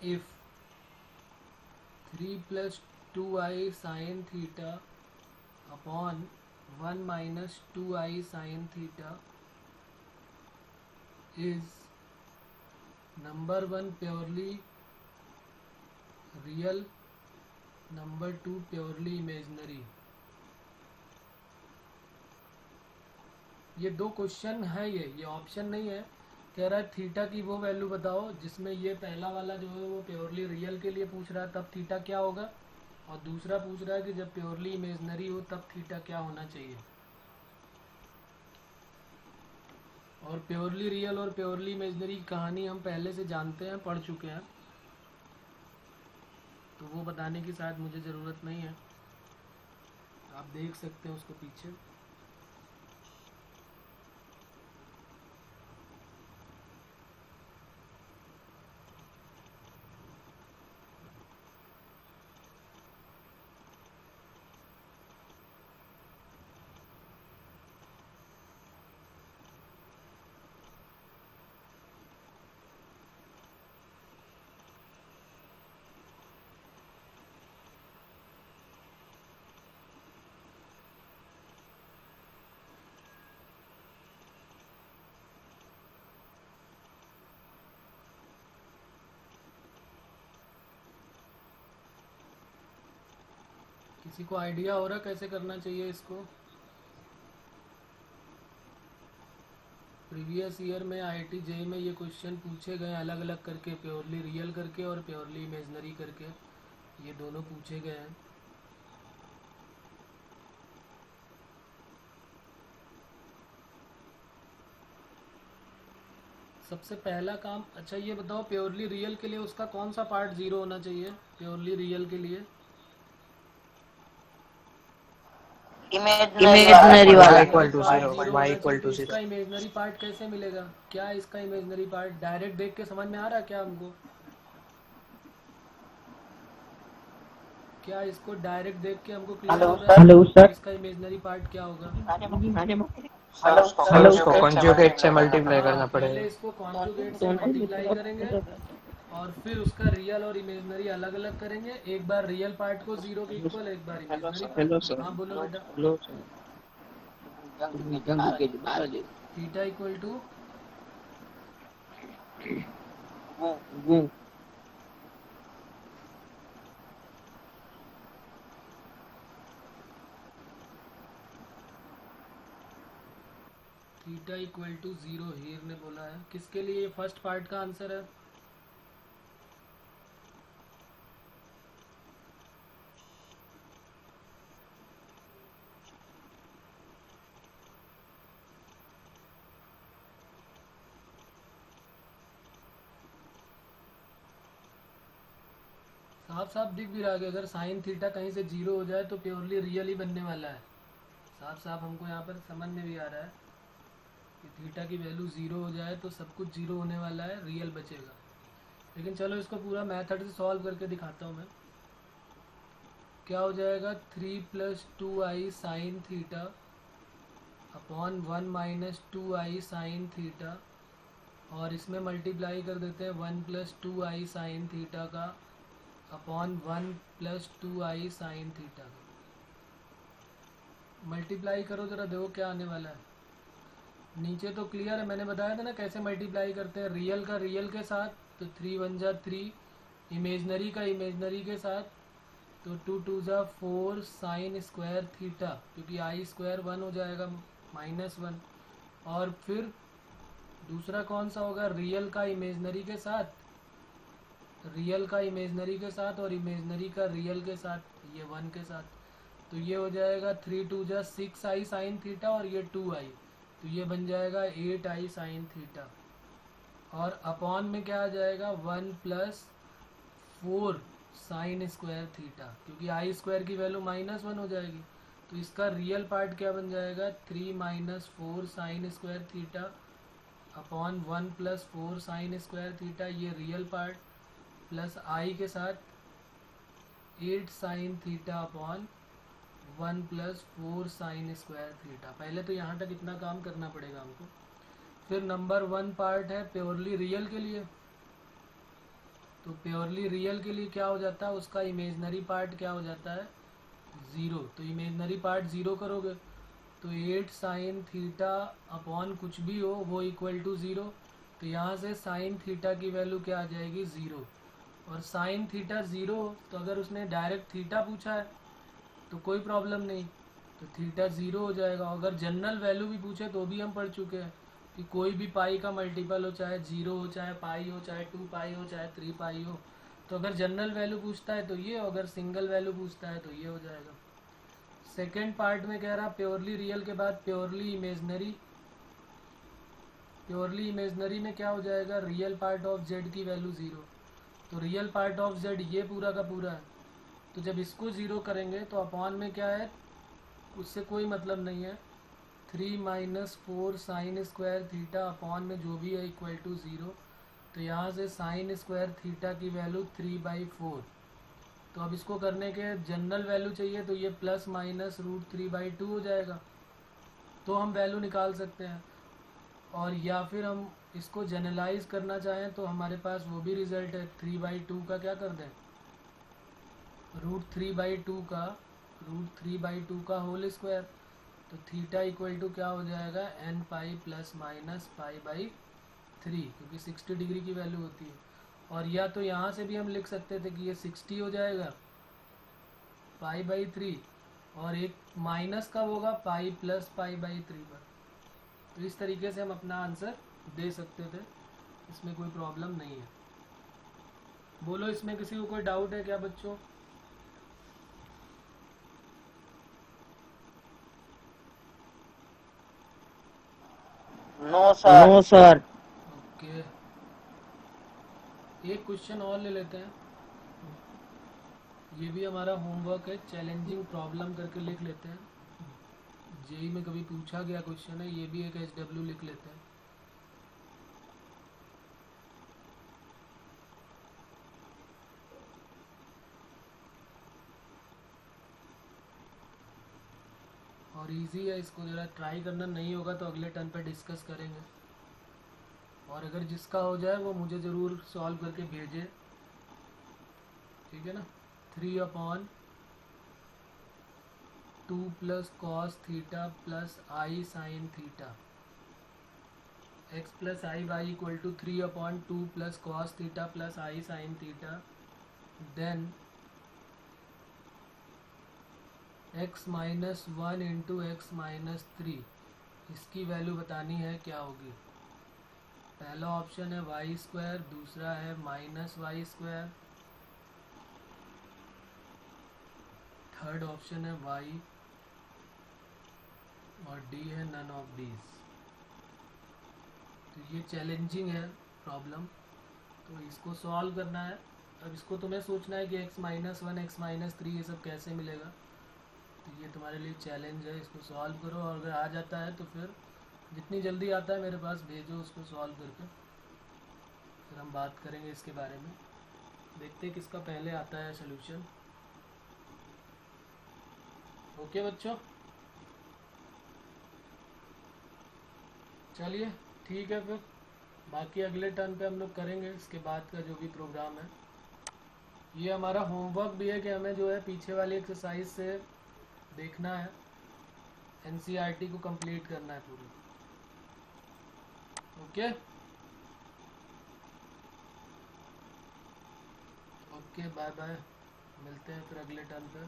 if 3 + 2i sin theta upon 1 - 2i sin theta is number 1 purely real, number 2 purely imaginary। ये 2 क्वेश्चन है, ये ऑप्शन नहीं है। कह रहा है थीटा की वो वैल्यू बताओ जिसमें ये पहला वाला जो है वो प्योरली रियल के लिए पूछ रहा है तब थीटा क्या होगा, और दूसरा पूछ रहा है कि जब प्योरली इमेजनरी हो तब थीटा क्या होना चाहिए। और प्योरली रियल और प्योरली इमेजनरी की कहानी हम पहले से जानते हैं, पढ़ चुके हैं, तो वो बताने की शायद मुझे ज़रूरत नहीं है, आप देख सकते हैं उसको पीछे। किसी को आइडिया हो रहा कैसे करना चाहिए इसको? प्रीवियस ईयर में आईआईटी जेईई में ये क्वेश्चन पूछे गए अलग अलग करके, प्योरली रियल करके और प्योरली इमेजनरी करके, ये दोनों पूछे गए हैं। सबसे पहला काम, अच्छा ये बताओ प्योरली रियल के लिए उसका कौन सा पार्ट 0 होना चाहिए? प्योरली रियल के लिए इमेजिनरी वाला। y equal to part 0, zero y होना इक्वल चाहिए, तो टू इसका 0। इमेजनरी पार्ट कैसे मिलेगा? क्या है इसका इमेजनरी पार्ट? डायरेक्ट देख के समझ में आ रहा है क्या हमको? क्या इसको डायरेक्ट देख के हमको क्लियर हो रहा है? Hello sir. इसका इमेजनरी पार्ट क्या होगा? सर उसको कंजुगेट से मल्टीप्लाई करना हाँ, पहले पड़ेगा। इसको कॉन्जुगेट से मल्टीप्लाई करेंगे और फिर उसका रियल और इमेजनरी अलग अलग करेंगे। एक बार रियल पार्ट को 0 के इक्वल, एक बार इमेजनरी पार्ट। हाँ बोलो बेटा। Theta equal to theta equal to 0 Heer ने बोला है। किसके लिए? फर्स्ट पार्ट का आंसर है। साफ साफ दिख भी रहा है कि अगर साइन थीटा कहीं से 0 हो जाए तो प्योरली रियल ही बनने वाला है। साफ साफ हमको यहाँ पर समझ में भी आ रहा है कि थीटा की वैल्यू 0 हो जाए तो सब कुछ 0 होने वाला है, रियल बचेगा। लेकिन चलो इसको पूरा मेथड से सॉल्व करके दिखाता हूँ मैं। क्या हो जाएगा? 3 plus 2i sine theta upon 1 minus 2i sine theta, और इसमें मल्टीप्लाई कर देते हैं 1 प्लस 2i साइन थीटा का upon 1 plus 2i sine theta का। मल्टीप्लाई करो जरा, देखो क्या आने वाला है। नीचे तो क्लियर है, मैंने बताया था ना कैसे मल्टीप्लाई करते हैं। रियल का रियल के साथ तो 3 1 जा 3, इमेजनरी का इमेजनरी के साथ तो 2 2 जा 4 साइन स्क्वायर थीटा, क्योंकि आई स्क्वायर 1 हो जाएगा -1। और फिर दूसरा कौन सा होगा? रियल का इमेजनरी के साथ, रियल का इमेजनरी के साथ और इमेजनरी का रियल के साथ, ये 1 के साथ। तो ये हो जाएगा 3 2 जा 6i साइन थीटा और ये 2i, तो ये बन जाएगा 8i साइन थीटा। और अपॉन में क्या आ जाएगा? 1 प्लस 4 साइन स्क्वायर थीटा, क्योंकि आई स्क्वायर की वैल्यू -1 हो जाएगी। तो इसका रियल पार्ट क्या बन जाएगा? 3 minus 4 sine square theta upon 1 plus 4 sine square theta, ये रियल पार्ट, प्लस आई के साथ 8 sine theta upon 1 plus 4 sine square theta. पहले तो यहाँ तक इतना काम करना पड़ेगा हमको। फिर नंबर 1 पार्ट है प्योरली रियल के लिए, तो प्योरली रियल के लिए क्या हो जाता है? उसका इमेजनरी पार्ट क्या हो जाता है? 0। तो इमेजनरी पार्ट 0 करोगे तो 8 साइन थीटा अपॉन कुछ भी हो वो इक्वल टू 0। तो यहाँ से साइन थीटा की वैल्यू क्या आ जाएगी? 0। और साइन थीटा 0, तो अगर उसने डायरेक्ट थीटा पूछा है तो कोई प्रॉब्लम नहीं, तो थीटा 0 हो जाएगा। अगर जनरल वैल्यू भी पूछे तो भी हम पढ़ चुके हैं कि कोई भी पाई का मल्टीपल हो, चाहे 0 हो, चाहे पाई हो, चाहे 2 पाई हो, चाहे 3 पाई हो। तो अगर जनरल वैल्यू पूछता है तो ये, अगर सिंगल वैल्यू पूछता है तो ये हो जाएगा। सेकेंड पार्ट में कह रहा प्योरली रियल के बाद प्योरली इमेजनरी। प्योरली इमेजनरी में क्या हो जाएगा? रियल पार्ट ऑफ जेड की वैल्यू 0। तो रियल पार्ट ऑफ जेड ये पूरा का पूरा है, तो जब इसको 0 करेंगे तो अपॉन में क्या है? उससे कोई मतलब नहीं है। 3 minus 4 sine square theta upon में जो भी है इक्वल टू 0। तो यहाँ से साइन स्क्वायर थीटा की वैल्यू 3/4। तो अब इसको करने के जनरल वैल्यू चाहिए, तो ये प्लस माइनस √3/2 हो जाएगा। तो हम वैल्यू निकाल सकते हैं। और या फिर हम इसको जनरलाइज करना चाहें तो हमारे पास वो भी रिजल्ट है। 3/2 का क्या कर दें? √3/2 का होल स्क्वायर। तो थीटा इक्वल टू क्या हो जाएगा? n पाई प्लस माइनस पाई/3, क्योंकि 60 डिग्री की वैल्यू होती है। और या तो यहाँ से भी हम लिख सकते थे कि ये 60 हो जाएगा पाई/3, और एक माइनस कब होगा? पाई प्लस पाई/3 पर। तो इस तरीके से हम अपना आंसर दे सकते थे, इसमें कोई प्रॉब्लम नहीं है। बोलो, इसमें किसी को कोई डाउट है क्या बच्चों? No sir. ओके, एक क्वेश्चन और ले लेते हैं। ये भी हमारा होमवर्क है, चैलेंजिंग प्रॉब्लम करके लिख लेते हैं। जेई में कभी पूछा गया क्वेश्चन है, ये भी एक SW लिख लेते हैं। और इजी है, इसको ज़रा ट्राई करना, नहीं होगा तो अगले टर्न पे डिस्कस करेंगे। और अगर जिसका हो जाए वो मुझे ज़रूर सॉल्व करके भेजे, ठीक है ना। 3/2 plus cos theta plus i sine theta, x plus i y equal to 3/2 plus cos theta plus i sine theta, then x minus 1 into x minus 3, इसकी वैल्यू बतानी है क्या होगी। पहला ऑप्शन है वाई स्क्वायर, दूसरा है minus y square, third option है वाई, और डी है नन ऑफ डीज। तो ये चैलेंजिंग है प्रॉब्लम, तो इसको सॉल्व करना है। अब इसको तुम्हें सोचना है कि x माइनस 1 एक्स माइनस 3 ये सब कैसे मिलेगा, तो ये तुम्हारे लिए चैलेंज है। इसको सॉल्व करो, और अगर आ जाता है तो फिर जितनी जल्दी आता है मेरे पास भेजो उसको सॉल्व करके, फिर हम बात करेंगे इसके बारे में। देखते हैं किसका पहले आता है सॉल्यूशन। ओके बच्चों, चलिए ठीक है, फिर बाकी अगले टर्न पे हम लोग करेंगे इसके बाद का जो भी प्रोग्राम है। ये हमारा होमवर्क भी है कि हमें जो है पीछे वाली एक्सरसाइज से देखना है, NCERT को कंप्लीट करना है पूरी। ओके ओके, बाय बाय, मिलते हैं फिर अगले टर्न पे।